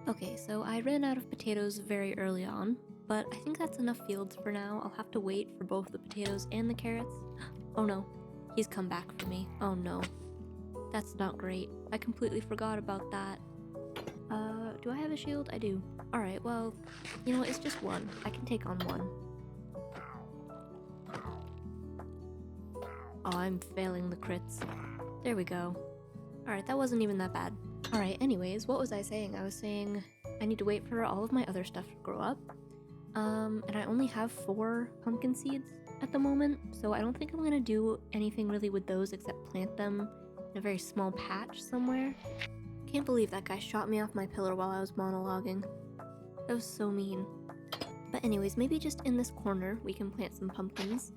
Okay, so I ran out of potatoes very early on, but I think that's enough fields for now. I'll have to wait for both the potatoes and the carrots. Oh no, he's come back for me. Oh no. That's not great. I completely forgot about that. Do I have a shield? I do. Alright, well, you know, it's just one. I can take on one. Oh, I'm failing the crits. There we go. Alright, that wasn't even that bad. Alright, anyways, what was I saying? I was saying I need to wait for all of my other stuff to grow up. And I only have 4 pumpkin seeds at the moment, so I don't think I'm gonna do anything really with those except plant them in a very small patch somewhere. Can't believe that guy shot me off my pillar while I was monologuing. That was so mean. But anyways, maybe just in this corner we can plant some pumpkins,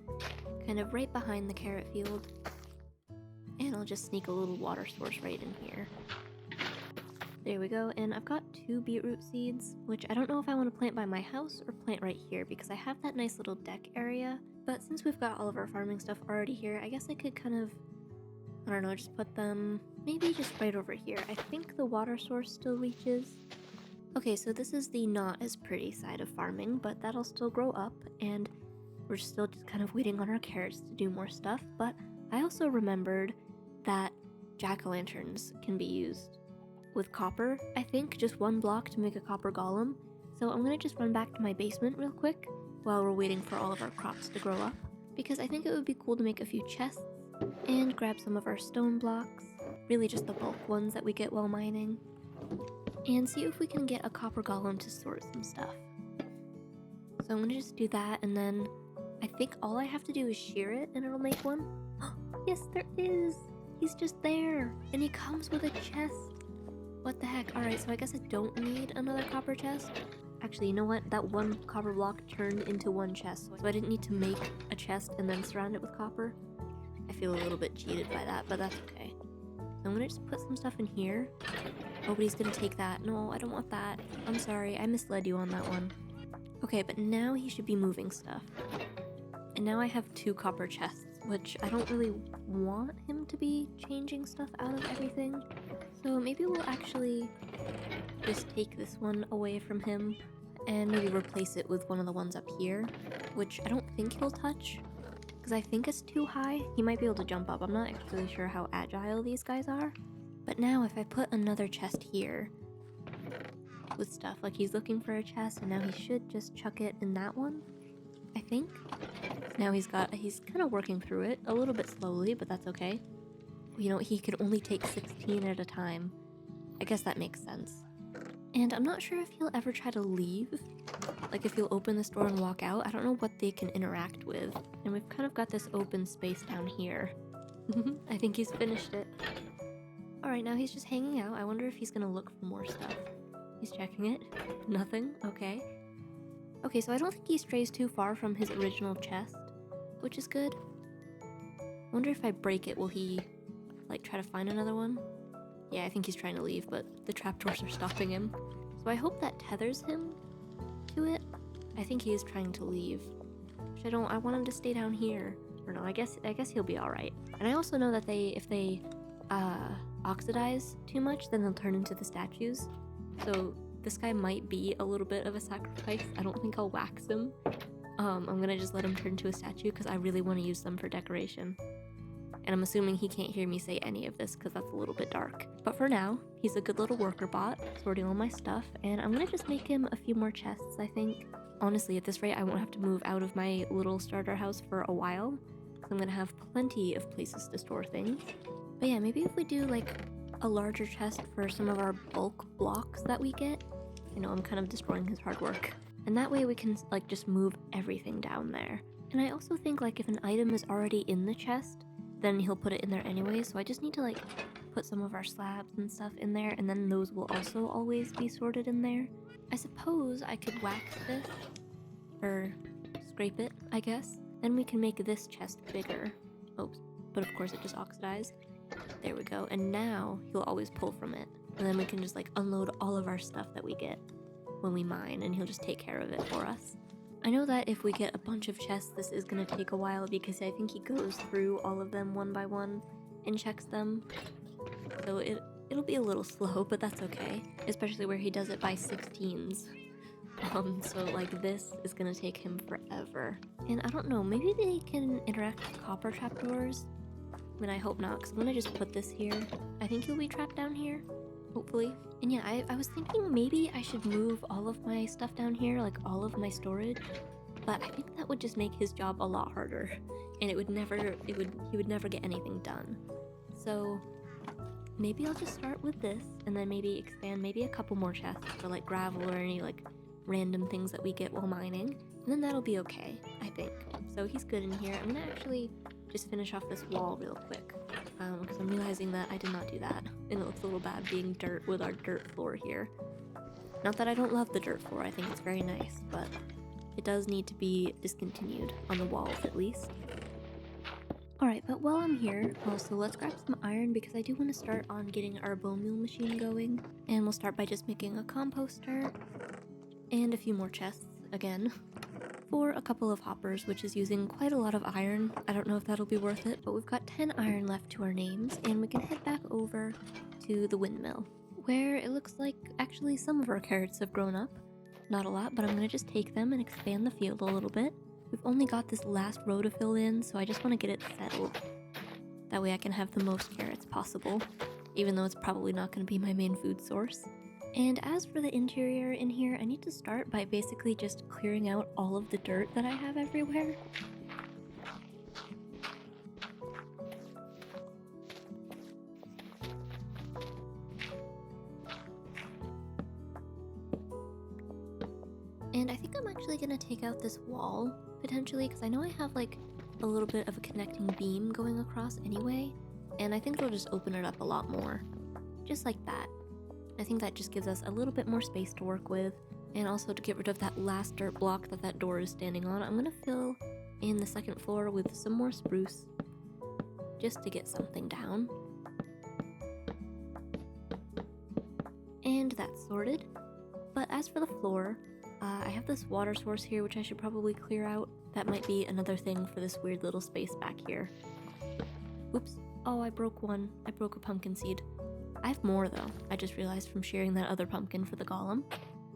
kind of right behind the carrot field. And I'll just sneak a little water source right in here. There we go, and I've got 2 beetroot seeds, which I don't know if I want to plant by my house or plant right here because I have that nice little deck area. But since we've got all of our farming stuff already here, I guess I could kind of, I don't know, just put them maybe just right over here. I think the water source still reaches. Okay, so this is the not as pretty side of farming, but that'll still grow up, and we're still just kind of waiting on our carrots to do more stuff. But I also remembered that jack-o'-lanterns can be used with copper, I think, just 1 block to make a copper golem. So I'm gonna just run back to my basement real quick while we're waiting for all of our crops to grow up, because I think it would be cool to make a few chests and grab some of our stone blocks, really just the bulk ones that we get while mining, and see if we can get a copper golem to sort some stuff. So I'm gonna just do that, and then I think all I have to do is shear it and it'll make one. Yes, there is! He's just there, and he comes with a chest. What the heck? Alright, so I guess I don't need another copper chest. Actually, you know what? That one copper block turned into one chest, so I didn't need to make a chest and then surround it with copper. I feel a little bit cheated by that, but that's okay. I'm gonna just put some stuff in here. Nobody's gonna take that. No, I don't want that. I'm sorry, I misled you on that one. Okay, but now he should be moving stuff. And now I have 2 copper chests, which I don't really want him to be changing stuff out of everything. So maybe we'll actually just take this one away from him and maybe replace it with one of the ones up here, which I don't think he'll touch because I think it's too high. He might be able to jump up. I'm not actually sure how agile these guys are. But now if I put another chest here with stuff, like he's looking for a chest and now he should just chuck it in that one, I think. Now he's kind of working through it a little bit slowly, but that's okay. You know, he could only take 16 at a time. I guess that makes sense. And I'm not sure if he'll ever try to leave. Like if he'll open this door and walk out. I don't know what they can interact with. And we've kind of got this open space down here. I think he's finished it. Alright, now he's just hanging out. I wonder if he's gonna look for more stuff. He's checking it. Nothing. Okay. Okay, so I don't think he strays too far from his original chest, which is good. I wonder if I break it, will he, like, try to find another one? Yeah, I think he's trying to leave, but the trapdoors are stopping him. So I hope that tethers him to it. I think he is trying to leave. Which I want him to stay down here. Or no, I guess he'll be alright. And I also know that if they oxidize too much, then they'll turn into the statues. So this guy might be a little bit of a sacrifice. I don't think I'll wax him. I'm gonna just let him turn into a statue because I really want to use them for decoration. And I'm assuming he can't hear me say any of this because that's a little bit dark. But for now, he's a good little worker bot, sorting all my stuff, and I'm gonna just make him a few more chests, I think. Honestly, at this rate, I won't have to move out of my little starter house for a while. I'm gonna have plenty of places to store things. But yeah, maybe if we do like a larger chest for some of our bulk blocks that we get. You know, I'm kind of destroying his hard work. And that way we can like just move everything down there. And I also think like if an item is already in the chest, then he'll put it in there anyway. So I just need to like put some of our slabs and stuff in there, and then those will also always be sorted in there. I suppose I could wax this, or scrape it, I guess. Then we can make this chest bigger. Oops, but of course it just oxidized. There we go, and now he'll always pull from it. And then we can just like unload all of our stuff that we get when we mine, and he'll just take care of it for us. I know that if we get a bunch of chests, this is gonna take a while because I think he goes through all of them one by one and checks them. So it'll be a little slow, but that's okay. Especially where he does it by 16s. So like this is gonna take him forever. And I don't know, maybe they can interact with copper trapdoors? I mean, I hope not, because I'm gonna just put this here. I think he'll be trapped down here, hopefully. And yeah, I was thinking maybe I should move all of my stuff down here, like all of my storage. But I think that would just make his job a lot harder. And he would never get anything done. So maybe I'll just start with this, and then maybe expand maybe a couple more chests for like gravel or any like random things that we get while mining. And then that'll be okay, I think. So he's good in here. I'm gonna actually just finish off this wall real quick, because I'm realizing that I did not do that, and it looks a little bad being dirt with our dirt floor here. Not that I don't love the dirt floor, I think it's very nice, but it does need to be discontinued on the walls at least. Alright, but while I'm here, also let's grab some iron because I do want to start on getting our bone meal machine going, and we'll start by just making a composter and a few more chests again. For a couple of hoppers, which is using quite a lot of iron. I don't know if that'll be worth it, but we've got 10 iron left to our names, and we can head back over to the windmill, where it looks like actually some of our carrots have grown up. Not a lot, but I'm gonna just take them and expand the field a little bit. We've only got this last row to fill in, so I just want to get it settled. That way I can have the most carrots possible, even though it's probably not gonna be my main food source. And as for the interior in here, I need to start by basically just clearing out all of the dirt that I have everywhere. And I think I'm actually gonna take out this wall, potentially, because I know I have like a little bit of a connecting beam going across anyway, and I think it'll just open it up a lot more. Just like that. I think that just gives us a little bit more space to work with. And also to get rid of that last dirt block that door is standing on, I'm gonna fill in the second floor with some more spruce just to get something down. And that's sorted. But as for the floor, I have this water source here which I should probably clear out. That might be another thing for this weird little space back here. Oops. Oh, I broke one. I broke a pumpkin seed. I have more though. I just realized from sharing that other pumpkin for the golem.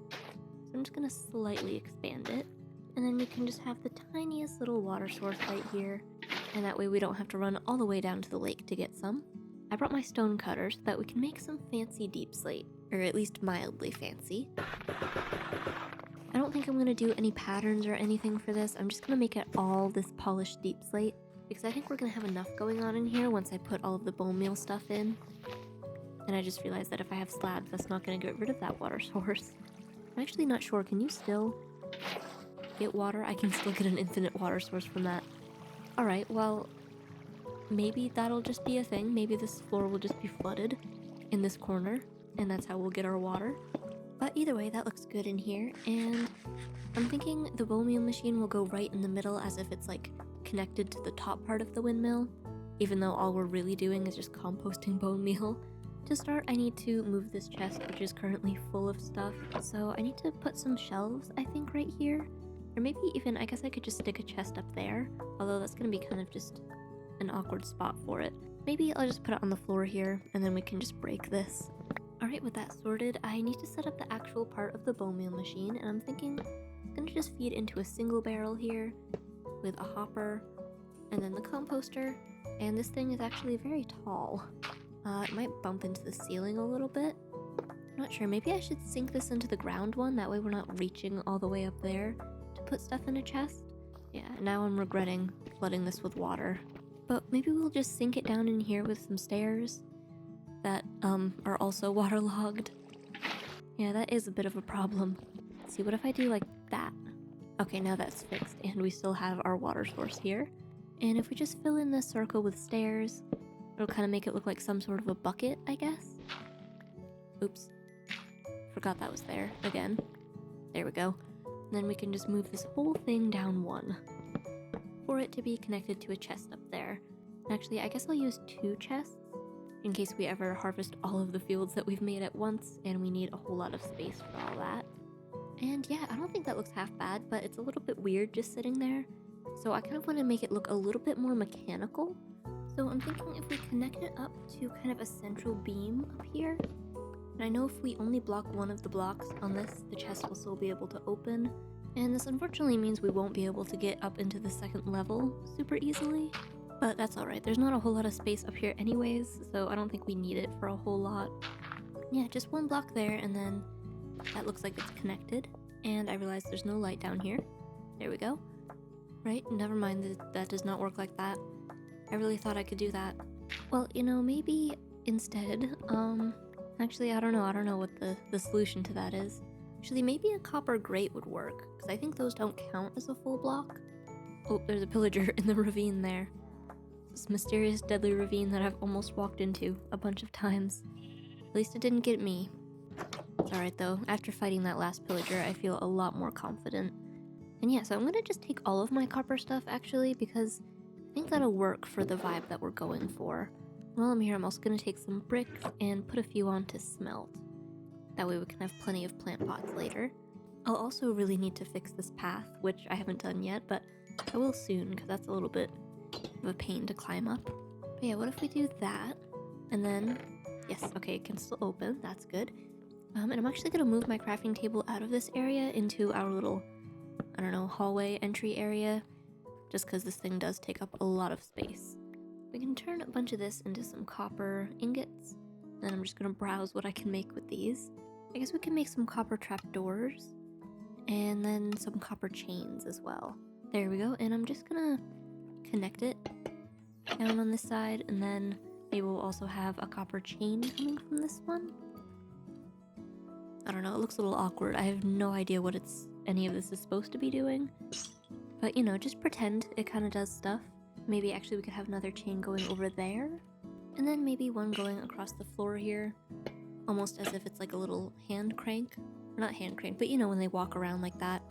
So I'm just gonna slightly expand it. And then we can just have the tiniest little water source right here. And that way we don't have to run all the way down to the lake to get some. I brought my stone cutter so that we can make some fancy deep slate. Or at least mildly fancy. I don't think I'm gonna do any patterns or anything for this. I'm just gonna make it all this polished deep slate. Because I think we're gonna have enough going on in here once I put all of the bone meal stuff in. And I just realized that if I have slabs, that's not gonna get rid of that water source. I'm actually not sure. Can you still get water? I can still get an infinite water source from that. Alright, well, maybe that'll just be a thing. Maybe this floor will just be flooded in this corner, and that's how we'll get our water. But either way, that looks good in here, and I'm thinking the bone meal machine will go right in the middle as if it's like connected to the top part of the windmill, even though all we're really doing is just composting bone meal. To start, I need to move this chest, which is currently full of stuff, so I need to put some shelves, I think, right here. Or maybe even, I guess I could just stick a chest up there, although that's gonna be kind of just an awkward spot for it. Maybe I'll just put it on the floor here, and then we can just break this. Alright, with that sorted, I need to set up the actual part of the bone meal machine, and I'm thinking it's gonna just feed into a single barrel here, with a hopper, and then the composter, and this thing is actually very tall. It might bump into the ceiling a little bit. I'm not sure, maybe I should sink this into the ground one, that way we're not reaching all the way up there to put stuff in a chest. Yeah, now I'm regretting flooding this with water. But maybe we'll just sink it down in here with some stairs that are also waterlogged. Yeah, that is a bit of a problem. Let's see, what if I do like that? Okay, now that's fixed, and we still have our water source here. And if we just fill in this circle with stairs, it'll kind of make it look like some sort of a bucket, I guess. Oops. Forgot that was there again. There we go. And then we can just move this whole thing down one for it to be connected to a chest up there. And actually, I guess I'll use 2 chests in case we ever harvest all of the fields that we've made at once and we need a whole lot of space for all that. And yeah, I don't think that looks half bad, but it's a little bit weird just sitting there. So I kind of want to make it look a little bit more mechanical. So I'm thinking if we connect it up to kind of a central beam up here, and I know if we only block one of the blocks on this, the chest will still be able to open. And this unfortunately means we won't be able to get up into the second level super easily. But that's alright, there's not a whole lot of space up here anyways, so I don't think we need it for a whole lot. Yeah, just 1 block there, and then that looks like it's connected. And I realized there's no light down here. There we go. Right, never mind, that does not work like that. I really thought I could do that. Well, you know, maybe instead, actually, I don't know what the solution to that is. Actually, maybe a copper grate would work, because I think those don't count as a full block. Oh, there's a pillager in the ravine there. This mysterious deadly ravine that I've almost walked into a bunch of times. At least it didn't get me. It's alright though, after fighting that last pillager, I feel a lot more confident. And yeah, so I'm gonna just take all of my copper stuff actually, because I think that'll work for the vibe that we're going for. While I'm here, I'm also gonna take some bricks and put a few on to smelt. That way we can have plenty of plant pots later. I'll also really need to fix this path, which I haven't done yet, but I will soon, because that's a little bit of a pain to climb up. But yeah, what if we do that? And then, yes, okay, it can still open, that's good. And I'm actually gonna move my crafting table out of this area into our little, I don't know, hallway entry area, just because this thing does take up a lot of space. We can turn a bunch of this into some copper ingots, and I'm just gonna browse what I can make with these. I guess we can make some copper trapdoors, and then some copper chains as well. There we go, and I'm just gonna connect it down on this side, and then maybe we'll also have a copper chain coming from this one. I don't know, it looks a little awkward. I have no idea what any of this is supposed to be doing. But you know, just pretend it kind of does stuff. Maybe actually we could have another chain going over there. And then maybe one going across the floor here. Almost as if it's like a little hand crank not hand craned, but you know when they walk around like that.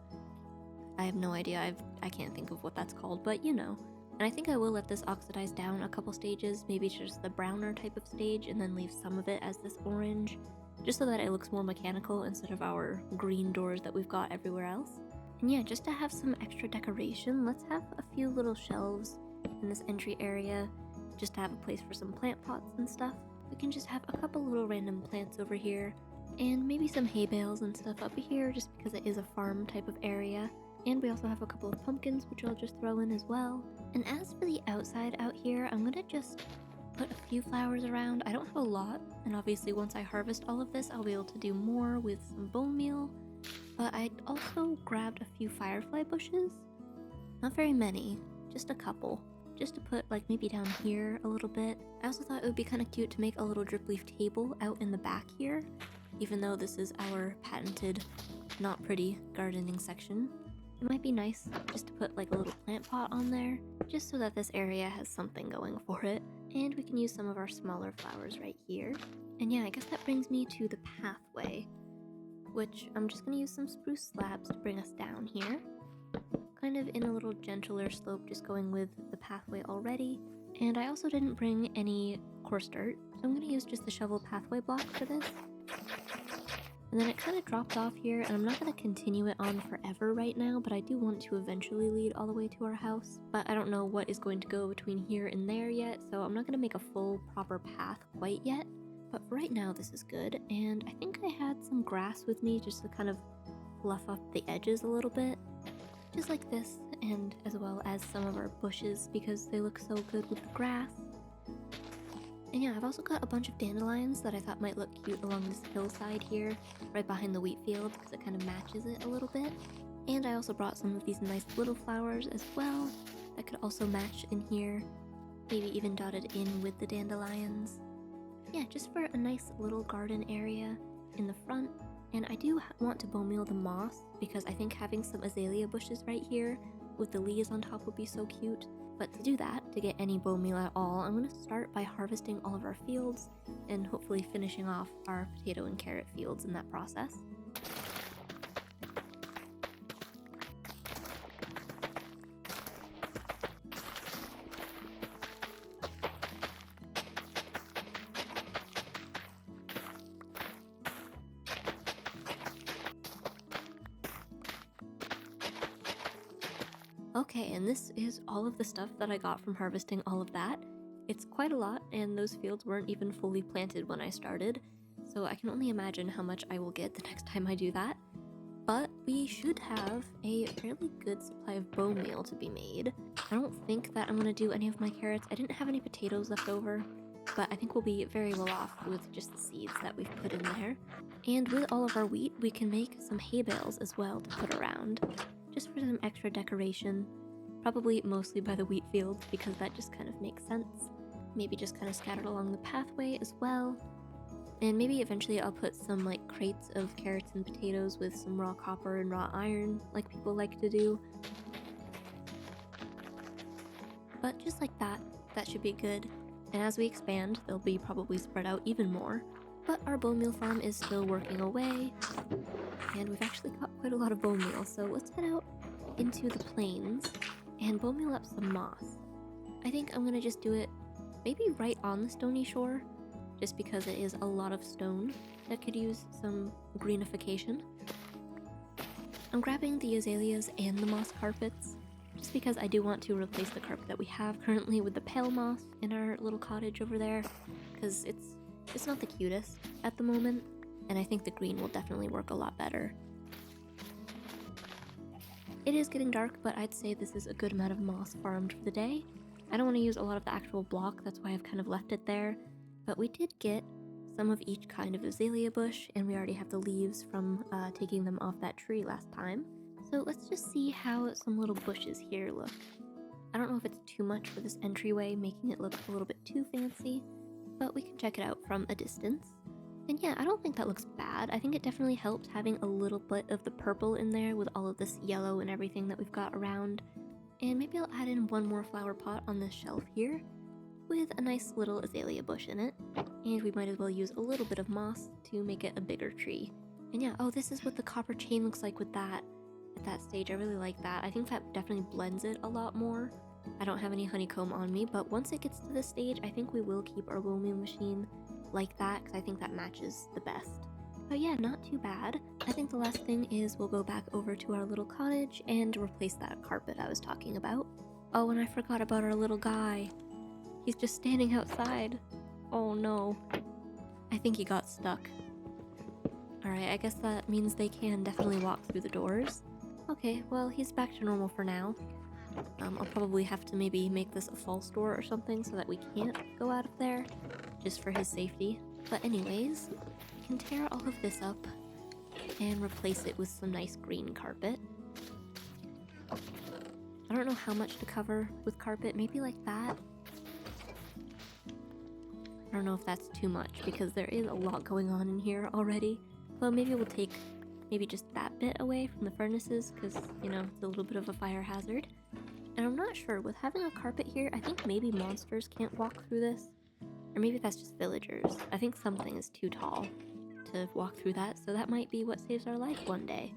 I have no idea. I can't think of what that's called, but you know. And I think I will let this oxidize down a couple stages, maybe just the browner type of stage, and then leave some of it as this orange, just so that it looks more mechanical instead of our green doors that we've got everywhere else. And yeah, just to have some extra decoration, let's have a few little shelves in this entry area, just to have a place for some plant pots and stuff. We can just have a couple little random plants over here, and maybe some hay bales and stuff up here, just because it is a farm type of area. And we also have a couple of pumpkins, which I'll just throw in as well. And as for the outside out here, I'm gonna just put a few flowers around. I don't have a lot, and obviously once I harvest all of this, I'll be able to do more with some bone meal. But I also grabbed a few firefly bushes. Not very many, just a couple. Just to put like maybe down here a little bit. I also thought it would be kind of cute to make a little drip leaf table out in the back here, even though this is our patented not pretty gardening section. It might be nice just to put like a little plant pot on there, just so that this area has something going for it. And we can use some of our smaller flowers right here. And yeah, I guess that brings me to the pathway, which I'm just gonna use some spruce slabs to bring us down here. Kind of in a little gentler slope, just going with the pathway already. And I also didn't bring any coarse dirt, so I'm gonna use just the shovel pathway block for this. And then it kind of dropped off here, and I'm not going to continue it on forever right now, but I do want to eventually lead all the way to our house. But I don't know what is going to go between here and there yet, so I'm not going to make a full proper path quite yet. But for right now, this is good, and I think I had some grass with me just to kind of fluff up the edges a little bit. Just like this, and as well as some of our bushes, because they look so good with the grass. And yeah, I've also got a bunch of dandelions that I thought might look cute along this hillside here, right behind the wheat field, because it kind of matches it a little bit. And I also brought some of these nice little flowers as well, that could also match in here, maybe even dotted in with the dandelions. Yeah, just for a nice little garden area in the front. And I do want to bone meal the moss, because I think having some azalea bushes right here with the leaves on top would be so cute. But to do that, to get any bone meal at all, I'm going to start by harvesting all of our fields and hopefully finishing off our potato and carrot fields in that process. Okay, and this is all of the stuff that I got from harvesting all of that. It's quite a lot, and those fields weren't even fully planted when I started, so I can only imagine how much I will get the next time I do that. But we should have a fairly good supply of bone meal to be made. I don't think that I'm going to do any of my carrots. I didn't have any potatoes left over, but I think we'll be very well off with just the seeds that we've put in there. And with all of our wheat, we can make some hay bales as well to put around, just for some extra decoration. Probably mostly by the wheat field, because that just kind of makes sense. Maybe just kind of scattered along the pathway as well. And maybe eventually I'll put some like crates of carrots and potatoes with some raw copper and raw iron, like people like to do. But just like that, that should be good. And as we expand, they'll be probably spread out even more. But our bone meal farm is still working away, and we've actually got quite a lot of bone meal, so let's head out into the plains and bone meal up some moss. I think I'm gonna just do it maybe right on the stony shore, just because it is a lot of stone that could use some greenification. I'm grabbing the azaleas and the moss carpets, just because I do want to replace the carpet that we have currently with the pale moss in our little cottage over there, because it's not the cutest at the moment, and I think the green will definitely work a lot better. It is getting dark, but I'd say this is a good amount of moss farmed for the day. I don't want to use a lot of the actual block, that's why I've kind of left it there, but we did get some of each kind of azalea bush, and we already have the leaves from taking them off that tree last time. So let's just see how some little bushes here look. I don't know if it's too much for this entryway, making it look a little bit too fancy, but we can check it out from a distance. And yeah, I don't think that looks bad. I think it definitely helps having a little bit of the purple in there with all of this yellow and everything that we've got around. And maybe I'll add in one more flower pot on this shelf here with a nice little azalea bush in it. And we might as well use a little bit of moss to make it a bigger tree. And yeah, oh, this is what the copper chain looks like with that at that stage. I really like that. I think that definitely blends it a lot more. I don't have any honeycomb on me, but once it gets to this stage, I think we will keep our windmill machine like that because I think that matches the best. But yeah, not too bad. I think the last thing is we'll go back over to our little cottage and replace that carpet I was talking about. Oh, and I forgot about our little guy. He's just standing outside. Oh no. I think he got stuck. Alright, I guess that means they can definitely walk through the doors. Okay, well, he's back to normal for now. I'll probably have to maybe make this a false door or something so that we can't go out of there, just for his safety. But anyways, we can tear all of this up and replace it with some nice green carpet. I don't know how much to cover with carpet, maybe like that. I don't know if that's too much because there is a lot going on in here already. Well, maybe we'll take maybe just that bit away from the furnaces because, you know, it's a little bit of a fire hazard. And I'm not sure, with having a carpet here, I think maybe monsters can't walk through this. Or maybe that's just villagers. I think something is too tall to walk through that, so that might be what saves our life one day.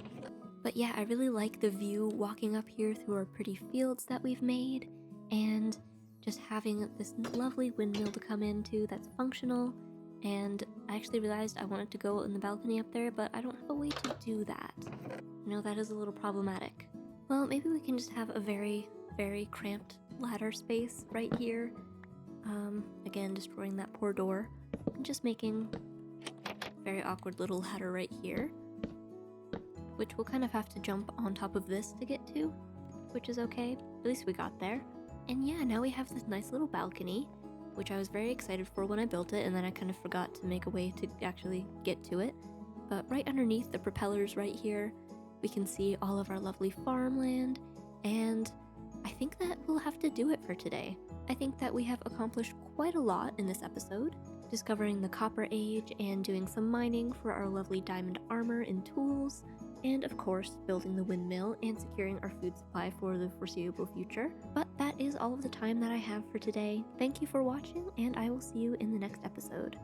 But yeah, I really like the view walking up here through our pretty fields that we've made, and just having this lovely windmill to come into that's functional. And I actually realized I wanted to go in the balcony up there, but I don't have a way to do that. You know, that is a little problematic. Well, maybe we can just have a very cramped ladder space right here. Again, destroying that poor door. And just making a very awkward little ladder right here, which we'll kind of have to jump on top of this to get to, which is okay. At least we got there. And yeah, now we have this nice little balcony, which I was very excited for when I built it, and then I kind of forgot to make a way to actually get to it. But right underneath the propellers right here, we can see all of our lovely farmland, and I think that we'll have to do it for today. I think that we have accomplished quite a lot in this episode, discovering the Copper Age and doing some mining for our lovely diamond armor and tools, and of course building the windmill and securing our food supply for the foreseeable future. But that is all of the time that I have for today. Thank you for watching, and I will see you in the next episode.